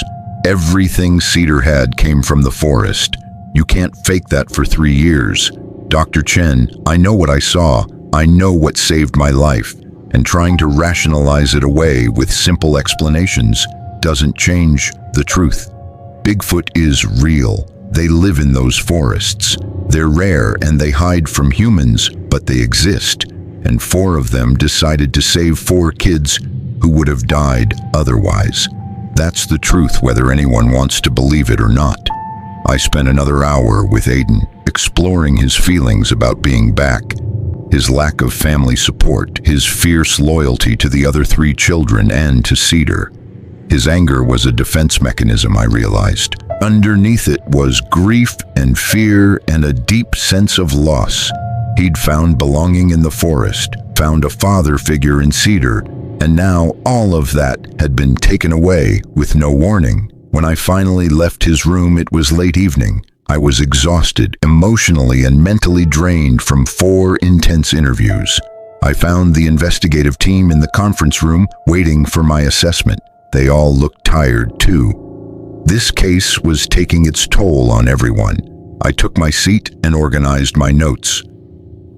Everything Cedar had came from the forest. You can't fake that for 3 years. Dr. Chen, I know what I saw. I know what saved my life. And trying to rationalize it away with simple explanations doesn't change the truth. Bigfoot is real. They live in those forests. They're rare and they hide from humans, but they exist. And 4 of them decided to save 4 kids who would have died otherwise. That's the truth, whether anyone wants to believe it or not. I spent another hour with Aiden, exploring his feelings about being back, his lack of family support, his fierce loyalty to the other 3 children and to Cedar. His anger was a defense mechanism, I realized. Underneath it was grief and fear and a deep sense of loss. He'd found belonging in the forest, found a father figure in Cedar, and now all of that had been taken away with no warning. When I finally left his room, it was late evening. I was exhausted, emotionally and mentally drained from 4 intense interviews. I found the investigative team in the conference room waiting for my assessment. They all looked tired too. This case was taking its toll on everyone. I took my seat and organized my notes.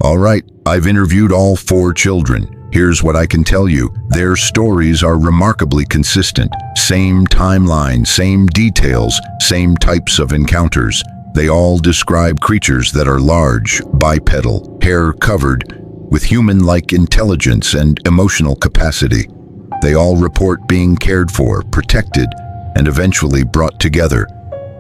All right, I've interviewed all 4 children. Here's what I can tell you. Their stories are remarkably consistent. Same timeline, same details, same types of encounters. They all describe creatures that are large, bipedal, hair-covered, with human-like intelligence and emotional capacity. They all report being cared for, protected, and eventually brought together.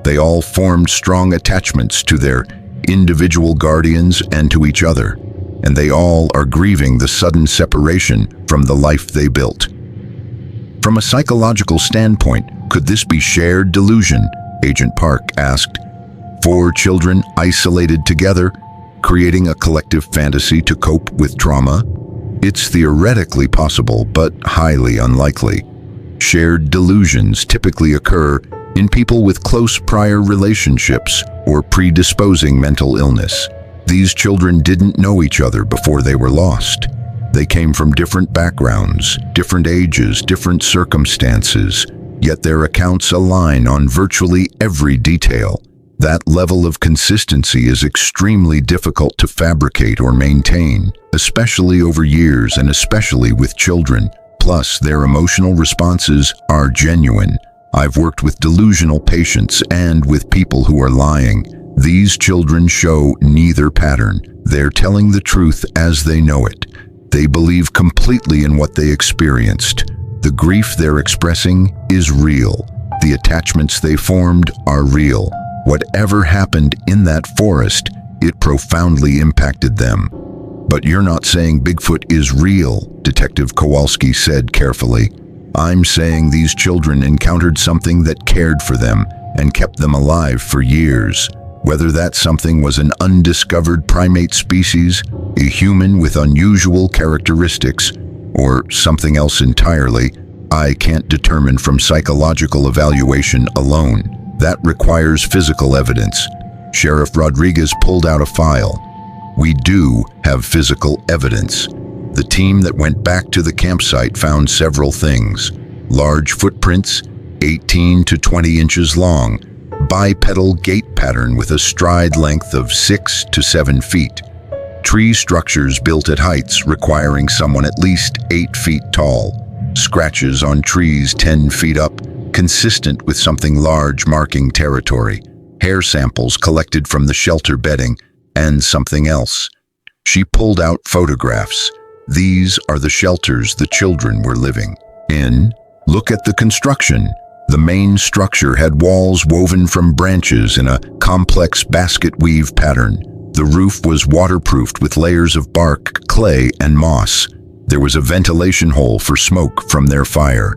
They all formed strong attachments to their individual guardians and to each other, and they all are grieving the sudden separation from the life they built. From a psychological standpoint, could this be shared delusion? Agent Park asked. 4 children isolated together, creating a collective fantasy to cope with trauma? It's theoretically possible, but highly unlikely. Shared delusions typically occur in people with close prior relationships or predisposing mental illness. These children didn't know each other before they were lost. They came from different backgrounds, different ages, different circumstances, yet their accounts align on virtually every detail. That level of consistency is extremely difficult to fabricate or maintain, especially over years and especially with children. Plus, their emotional responses are genuine. I've worked with delusional patients and with people who are lying. These children show neither pattern. They're telling the truth as they know it. They believe completely in what they experienced. The grief they're expressing is real. The attachments they formed are real. Whatever happened in that forest, it profoundly impacted them. But you're not saying Bigfoot is real, Detective Kowalski said carefully. I'm saying these children encountered something that cared for them and kept them alive for years. Whether that something was an undiscovered primate species, a human with unusual characteristics, or something else entirely, I can't determine from psychological evaluation alone. That requires physical evidence. Sheriff Rodriguez pulled out a file. We do have physical evidence. The team that went back to the campsite found several things. Large footprints, 18 to 20 inches long, bipedal gait pattern with a stride length of 6 to 7 feet. Tree structures built at heights requiring someone at least 8 feet tall. Scratches on trees 10 feet up, consistent with something large marking territory. Hair samples collected from the shelter bedding, and something else. She pulled out photographs. These are the shelters the children were living in. Look at the construction. The main structure had walls woven from branches in a complex basket weave pattern. The roof was waterproofed with layers of bark, clay, and moss. There was a ventilation hole for smoke from their fire.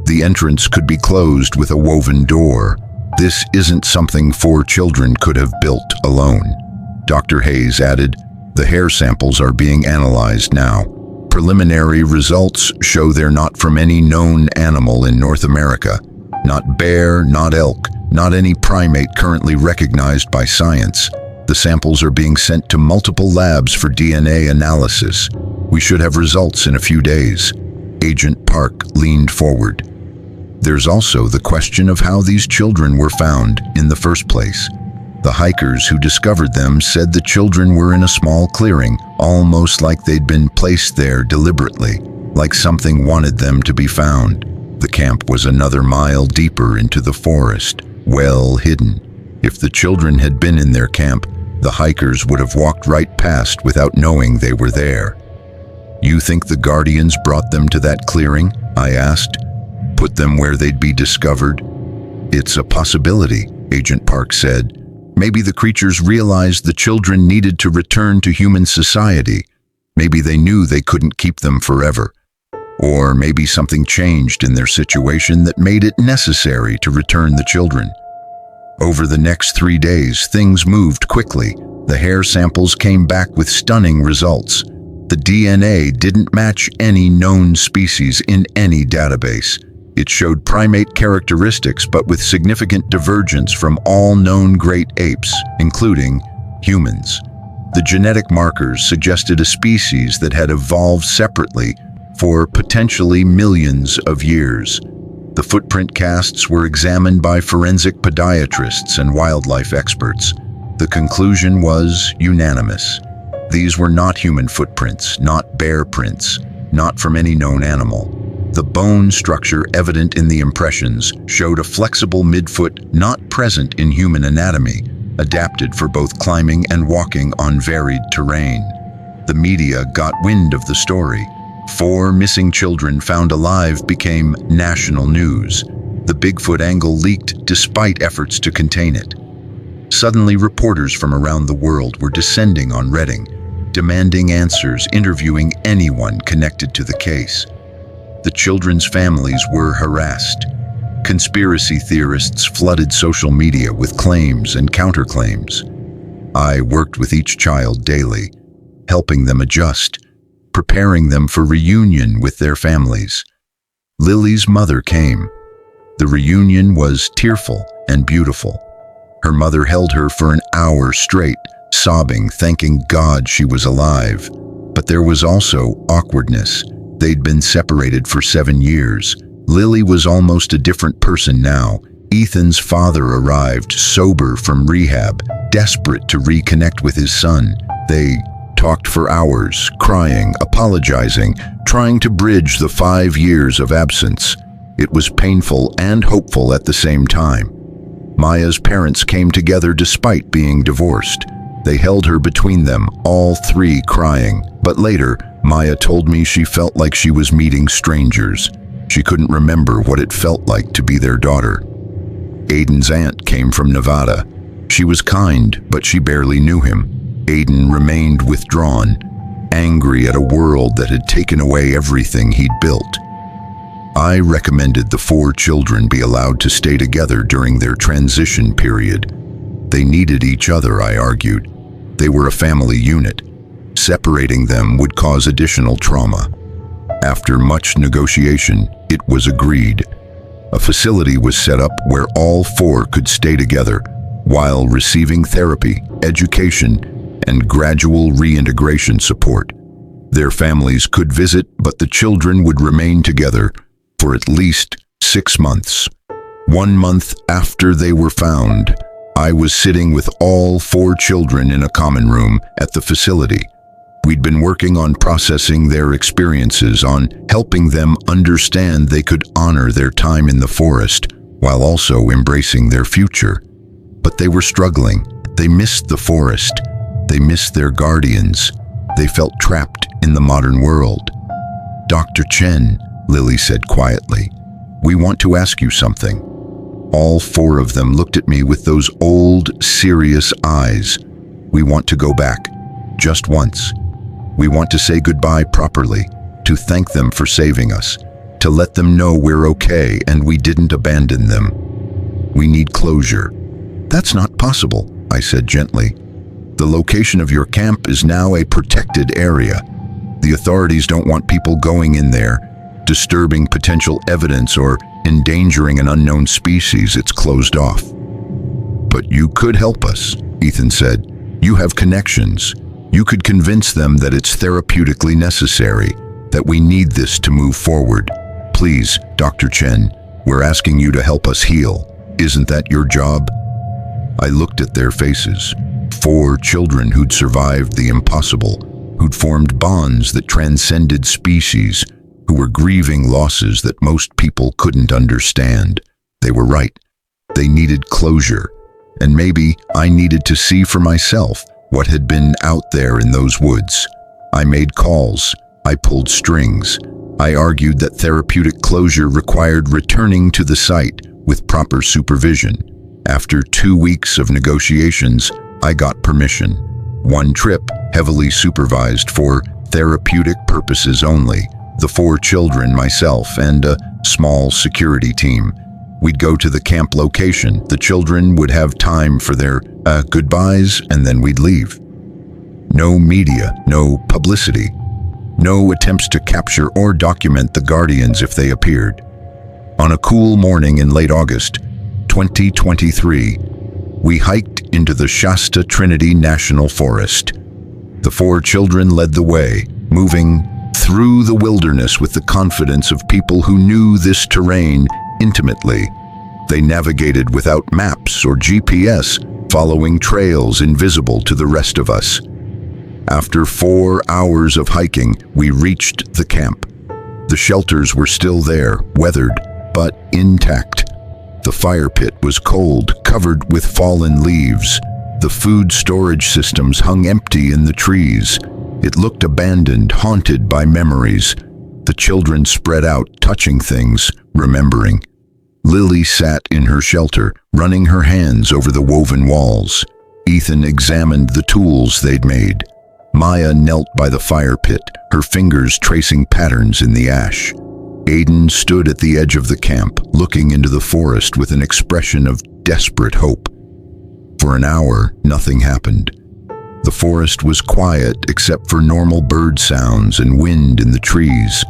The entrance could be closed with a woven door. This isn't something 4 children could have built alone. Dr. Hayes added, the hair samples are being analyzed now. Preliminary results show they're not from any known animal in North America. Not bear, not elk, not any primate currently recognized by science. The samples are being sent to multiple labs for DNA analysis. We should have results in a few days. Agent Park leaned forward. There's also the question of how these children were found in the first place. The hikers who discovered them said the children were in a small clearing, almost like they'd been placed there deliberately, like something wanted them to be found. The camp was another mile deeper into the forest, well hidden. If the children had been in their camp, the hikers would have walked right past without knowing they were there. You think the Guardians brought them to that clearing? I asked. Put them where they'd be discovered? It's a possibility, Agent Park said. Maybe the creatures realized the children needed to return to human society. Maybe they knew they couldn't keep them forever. Or maybe something changed in their situation that made it necessary to return the children. Over the next 3 days, things moved quickly. The hair samples came back with stunning results. The DNA didn't match any known species in any database. It showed primate characteristics, but with significant divergence from all known great apes, including humans. The genetic markers suggested a species that had evolved separately for potentially millions of years. The footprint casts were examined by forensic podiatrists and wildlife experts. The conclusion was unanimous. These were not human footprints, not bear prints, not from any known animal. The bone structure evident in the impressions showed a flexible midfoot not present in human anatomy, adapted for both climbing and walking on varied terrain. The media got wind of the story. 4 missing children found alive became national news. The Bigfoot angle leaked despite efforts to contain it. Suddenly, reporters from around the world were descending on Redding, demanding answers, interviewing anyone connected to the case. The children's families were harassed. Conspiracy theorists flooded social media with claims and counterclaims. I worked with each child daily, helping them adjust, preparing them for reunion with their families. Lily's mother came. The reunion was tearful and beautiful. Her mother held her for an hour straight, sobbing, thanking God she was alive. But there was also awkwardness. They'd been separated for 7 years. Lily was almost a different person now. Ethan's father arrived, sober from rehab, desperate to reconnect with his son. They talked for hours, crying, apologizing, trying to bridge the 5 years of absence. It was painful and hopeful at the same time. Maya's parents came together despite being divorced. They held her between them, all 3 crying. But later, Maya told me she felt like she was meeting strangers. She couldn't remember what it felt like to be their daughter. Aiden's aunt came from Nevada. She was kind, but she barely knew him. Aiden remained withdrawn, angry at a world that had taken away everything he'd built. I recommended the 4 children be allowed to stay together during their transition period. They needed each other, I argued. They were a family unit. Separating them would cause additional trauma. After much negotiation, it was agreed. A facility was set up where all four could stay together while receiving therapy, education, and gradual reintegration support. Their families could visit, but the children would remain together for at least 6 months. 1 month after they were found, I was sitting with all 4 children in a common room at the facility. We'd been working on processing their experiences, on helping them understand they could honor their time in the forest while also embracing their future. But they were struggling. They missed the forest. They missed their guardians. They felt trapped in the modern world. "Dr. Chen," Lily said quietly, "we want to ask you something." All 4 of them looked at me with those old, serious eyes. "We want to go back, just once. We want to say goodbye properly, to thank them for saving us, to let them know we're okay and we didn't abandon them. We need closure." "That's not possible," I said gently. "The location of your camp is now a protected area. The authorities don't want people going in there, disturbing potential evidence or endangering an unknown species. It's closed off." "But you could help us," Ethan said. "You have connections. You could convince them that it's therapeutically necessary, that we need this to move forward. Please, Dr. Chen, we're asking you to help us heal. Isn't that your job?" I looked at their faces. 4 children who'd survived the impossible, who'd formed bonds that transcended species, who were grieving losses that most people couldn't understand. They were right. They needed closure. And maybe I needed to see for myself what had been out there in those woods. I made calls. I pulled strings. I argued that therapeutic closure required returning to the site with proper supervision. After 2 weeks of negotiations, I got permission. 1 trip, heavily supervised for therapeutic purposes only. The 4 children, myself, and a small security team. We'd go to the camp location. The children would have time for their goodbyes, and then we'd leave. No media, no publicity. No attempts to capture or document the guardians if they appeared. On a cool morning in late August, 2023, we hiked into the Shasta Trinity National Forest. The 4 children led the way, moving through the wilderness with the confidence of people who knew this terrain intimately. They navigated without maps or GPS, following trails invisible to the rest of us. After 4 hours of hiking, we reached the camp. The shelters were still there, weathered, but intact. The fire pit was cold, covered with fallen leaves. The food storage systems hung empty in the trees. It looked abandoned, haunted by memories. The children spread out, touching things, remembering. Lily sat in her shelter, running her hands over the woven walls. Ethan examined the tools they'd made. Maya knelt by the fire pit, her fingers tracing patterns in the ash. Aiden stood at the edge of the camp, looking into the forest with an expression of desperate hope. For an hour, nothing happened. The forest was quiet except for normal bird sounds and wind in the trees.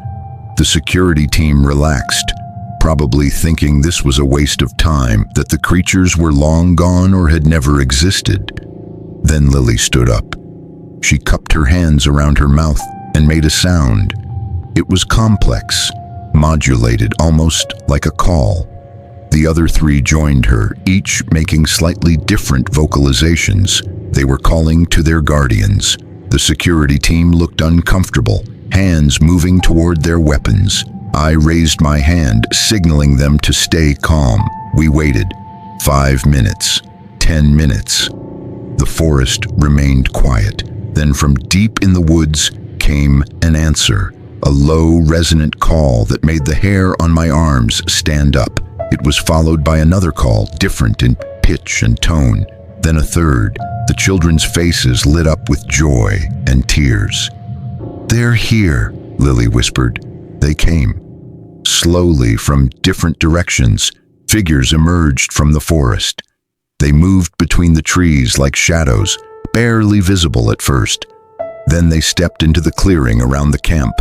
The security team relaxed, probably thinking this was a waste of time, that the creatures were long gone or had never existed. Then Lily stood up. She cupped her hands around her mouth and made a sound. It was complex, modulated almost like a call. The other 3 joined her, each making slightly different vocalizations. They were calling to their guardians. The security team looked uncomfortable, hands moving toward their weapons. I raised my hand, signaling them to stay calm. We waited. 5 minutes, 10 minutes. The forest remained quiet. Then from deep in the woods came an answer, a low, resonant call that made the hair on my arms stand up. It was followed by another call, different in pitch and tone. Then a third. The children's faces lit up with joy and tears. "They're here," Lily whispered. They came. Slowly, from different directions, figures emerged from the forest. They moved between the trees like shadows, barely visible at first. Then they stepped into the clearing around the camp.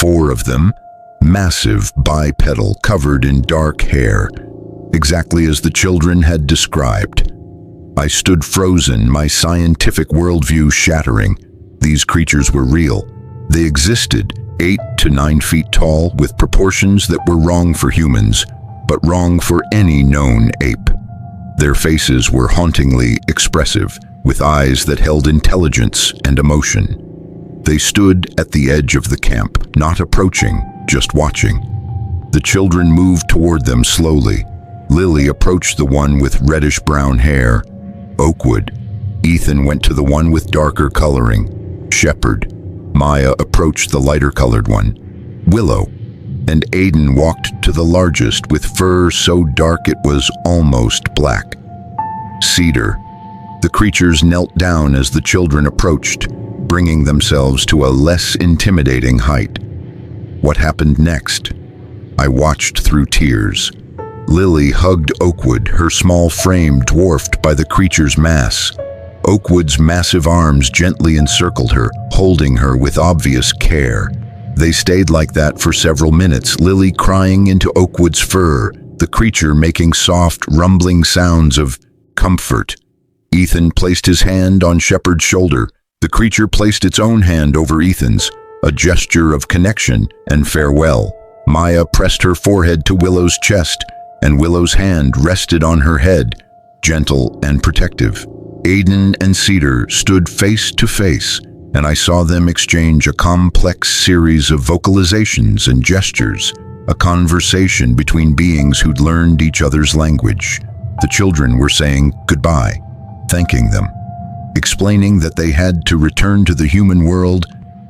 4 of them, massive bipedal, covered in dark hair, exactly as the children had described. I stood frozen, my scientific worldview shattering. These creatures were real. They existed, 8 to 9 feet tall, with proportions that were wrong for humans, but wrong for any known ape. Their faces were hauntingly expressive, with eyes that held intelligence and emotion. They stood at the edge of the camp, not approaching, just watching. The children moved toward them slowly. Lily approached the one with reddish-brown hair, Oakwood. Ethan went to the one with darker coloring, Shepherd. Maya approached the lighter-colored one, Willow. And Aiden walked to the largest, with fur so dark it was almost black, Cedar. The creatures knelt down as the children approached, bringing themselves to a less intimidating height. What happened next? I watched through tears. Lily hugged Oakwood, her small frame dwarfed by the creature's mass. Oakwood's massive arms gently encircled her, holding her with obvious care. They stayed like that for several minutes, Lily crying into Oakwood's fur, the creature making soft, rumbling sounds of comfort. Ethan placed his hand on Shepherd's shoulder. The creature placed its own hand over Ethan's, a gesture of connection and farewell. Maya pressed her forehead to Willow's chest, and Willow's hand rested on her head, gentle and protective. Aiden and Cedar stood face to face, and I saw them exchange a complex series of vocalizations and gestures, a conversation between beings who'd learned each other's language. The children were saying goodbye, thanking them, explaining that they had to return to the human world,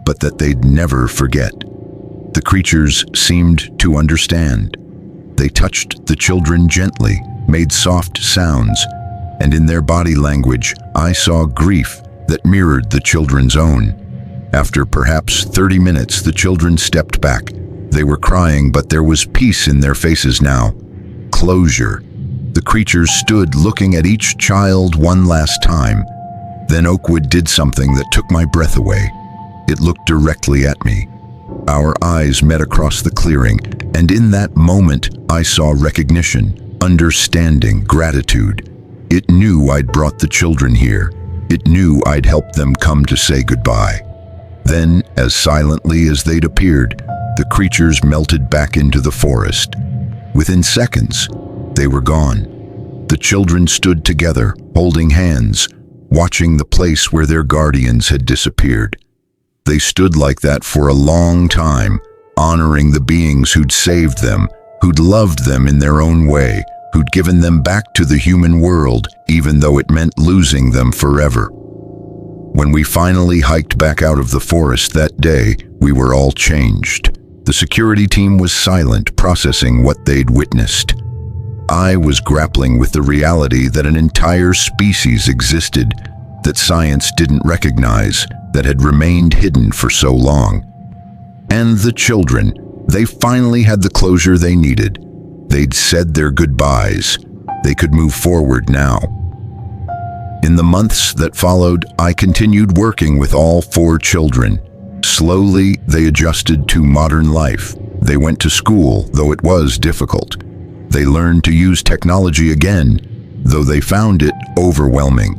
but that they'd never forget. The creatures seemed to understand. They touched the children gently, made soft sounds, and in their body language, I saw grief that mirrored the children's own. After perhaps 30 minutes, the children stepped back. They were crying, but there was peace in their faces now. Closure. The creatures stood looking at each child one last time. Then Oakwood did something that took my breath away. It looked directly at me. Our eyes met across the clearing, and in that moment, I saw recognition, understanding, gratitude. It knew I'd brought the children here. It knew I'd helped them come to say goodbye. Then, as silently as they'd appeared, the creatures melted back into the forest. Within seconds, they were gone. The children stood together, holding hands, watching the place where their guardians had disappeared. They stood like that for a long time, honoring the beings who'd saved them, who'd loved them in their own way, who'd given them back to the human world, even though it meant losing them forever. When we finally hiked back out of the forest that day, we were all changed. The security team was silent, processing what they'd witnessed. I was grappling with the reality that an entire species existed, that science didn't recognize, that had remained hidden for so long. And the children, they finally had the closure they needed. They'd said their goodbyes. They could move forward now. In the months that followed, I continued working with all 4 children. Slowly, they adjusted to modern life. They went to school, though it was difficult. They learned to use technology again, though they found it overwhelming.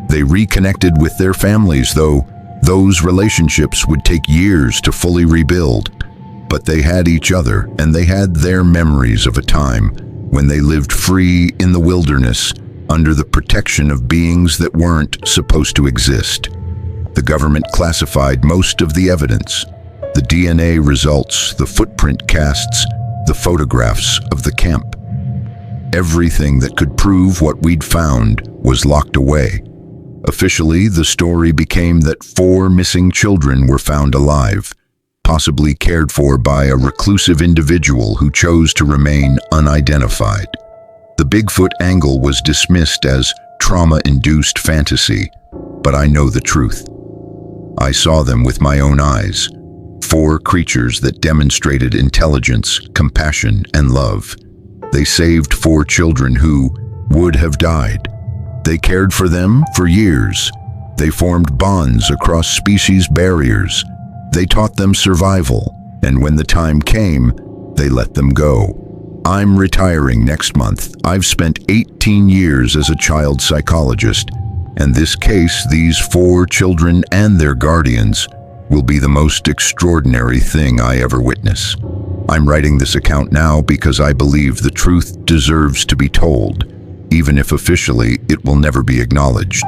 They reconnected with their families, though those relationships would take years to fully rebuild. But they had each other, and they had their memories of a time when they lived free in the wilderness, under the protection of beings that weren't supposed to exist. The government classified most of the evidence, the DNA results, the footprint casts, the photographs of the camp. Everything that could prove what we'd found was locked away. Officially, the story became that 4 missing children were found alive, possibly cared for by a reclusive individual who chose to remain unidentified. The Bigfoot angle was dismissed as trauma-induced fantasy, but I know the truth. I saw them with my own eyes. 4 creatures that demonstrated intelligence, compassion, and love. They saved 4 children who would have died. They cared for them for years. They formed bonds across species barriers. They taught them survival, and when the time came, they let them go. I'm retiring next month. I've spent 18 years as a child psychologist, and this case, these 4 children and their guardians, will be the most extraordinary thing I ever witness. I'm writing this account now because I believe the truth deserves to be told, even if officially it will never be acknowledged.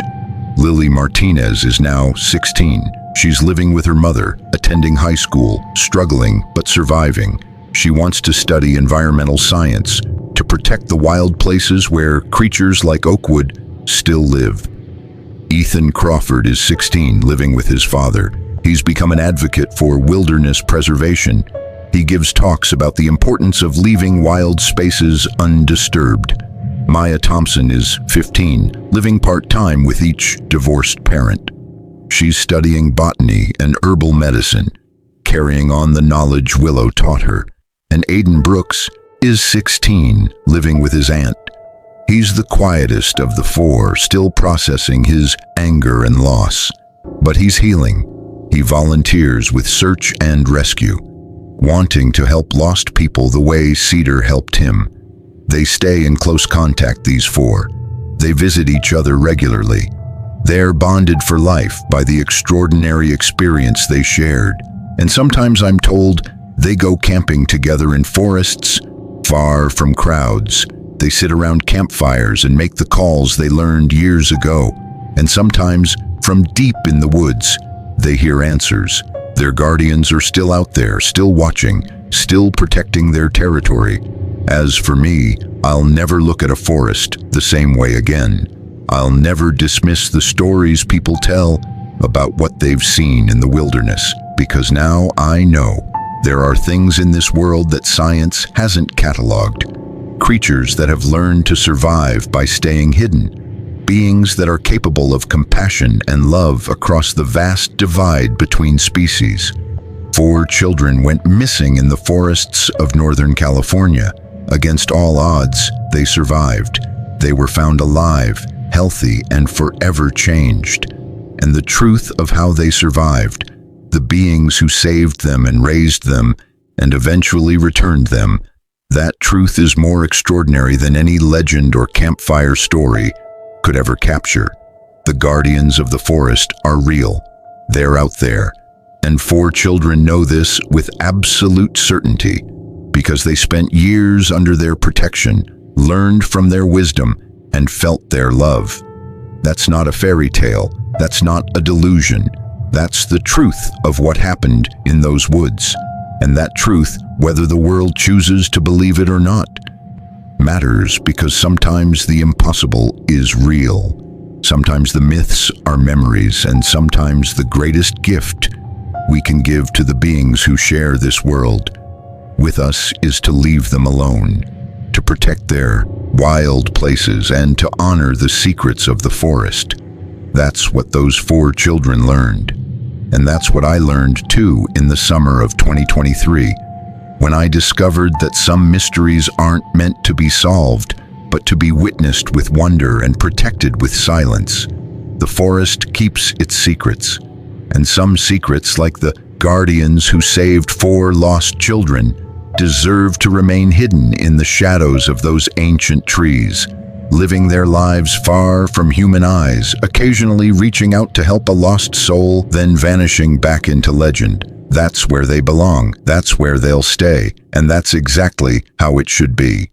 Lily Martinez is now 16. She's living with her mother, attending high school, struggling but surviving. She wants to study environmental science to protect the wild places where creatures like Oakwood still live. Ethan Crawford is 16, living with his father. He's become an advocate for wilderness preservation. He gives talks about the importance of leaving wild spaces undisturbed. Maya Thompson is 15, living part-time with each divorced parent. She's studying botany and herbal medicine, carrying on the knowledge Willow taught her. And Aiden Brooks is 16, living with his aunt. He's the quietest of the 4, still processing his anger and loss. But he's healing. He volunteers with search and rescue, wanting to help lost people the way Cedar helped him. They stay in close contact, these 4. They visit each other regularly. They're bonded for life by the extraordinary experience they shared. And sometimes I'm told they go camping together in forests, far from crowds. They sit around campfires and make the calls they learned years ago. And sometimes, from deep in the woods, they hear answers. Their guardians are still out there, still watching, still protecting their territory. As for me, I'll never look at a forest the same way again. I'll never dismiss the stories people tell about what they've seen in the wilderness, because now I know there are things in this world that science hasn't cataloged. Creatures that have learned to survive by staying hidden. Beings that are capable of compassion and love across the vast divide between species. 4 children went missing in the forests of Northern California. Against all odds, they survived. They were found alive, healthy, and forever changed. And the truth of how they survived, the beings who saved them and raised them and eventually returned them, that truth is more extraordinary than any legend or campfire story could ever capture. The guardians of the forest are real. They're out there. And 4 children know this with absolute certainty because they spent years under their protection, learned from their wisdom, and felt their love. That's not a fairy tale. That's not a delusion. That's the truth of what happened in those woods. And that truth, whether the world chooses to believe it or not, matters because sometimes the impossible is real. Sometimes the myths are memories, and sometimes the greatest gift we can give to the beings who share this world with us is to leave them alone, to protect their wild places, and to honor the secrets of the forest. That's what those 4 children learned. And that's what I learned too in the summer of 2023, when I discovered that some mysteries aren't meant to be solved, but to be witnessed with wonder and protected with silence. The forest keeps its secrets, and some secrets, like the guardians who saved 4 lost children, deserve to remain hidden in the shadows of those ancient trees, living their lives far from human eyes, occasionally reaching out to help a lost soul, then vanishing back into legend. That's where they belong, that's where they'll stay, and that's exactly how it should be.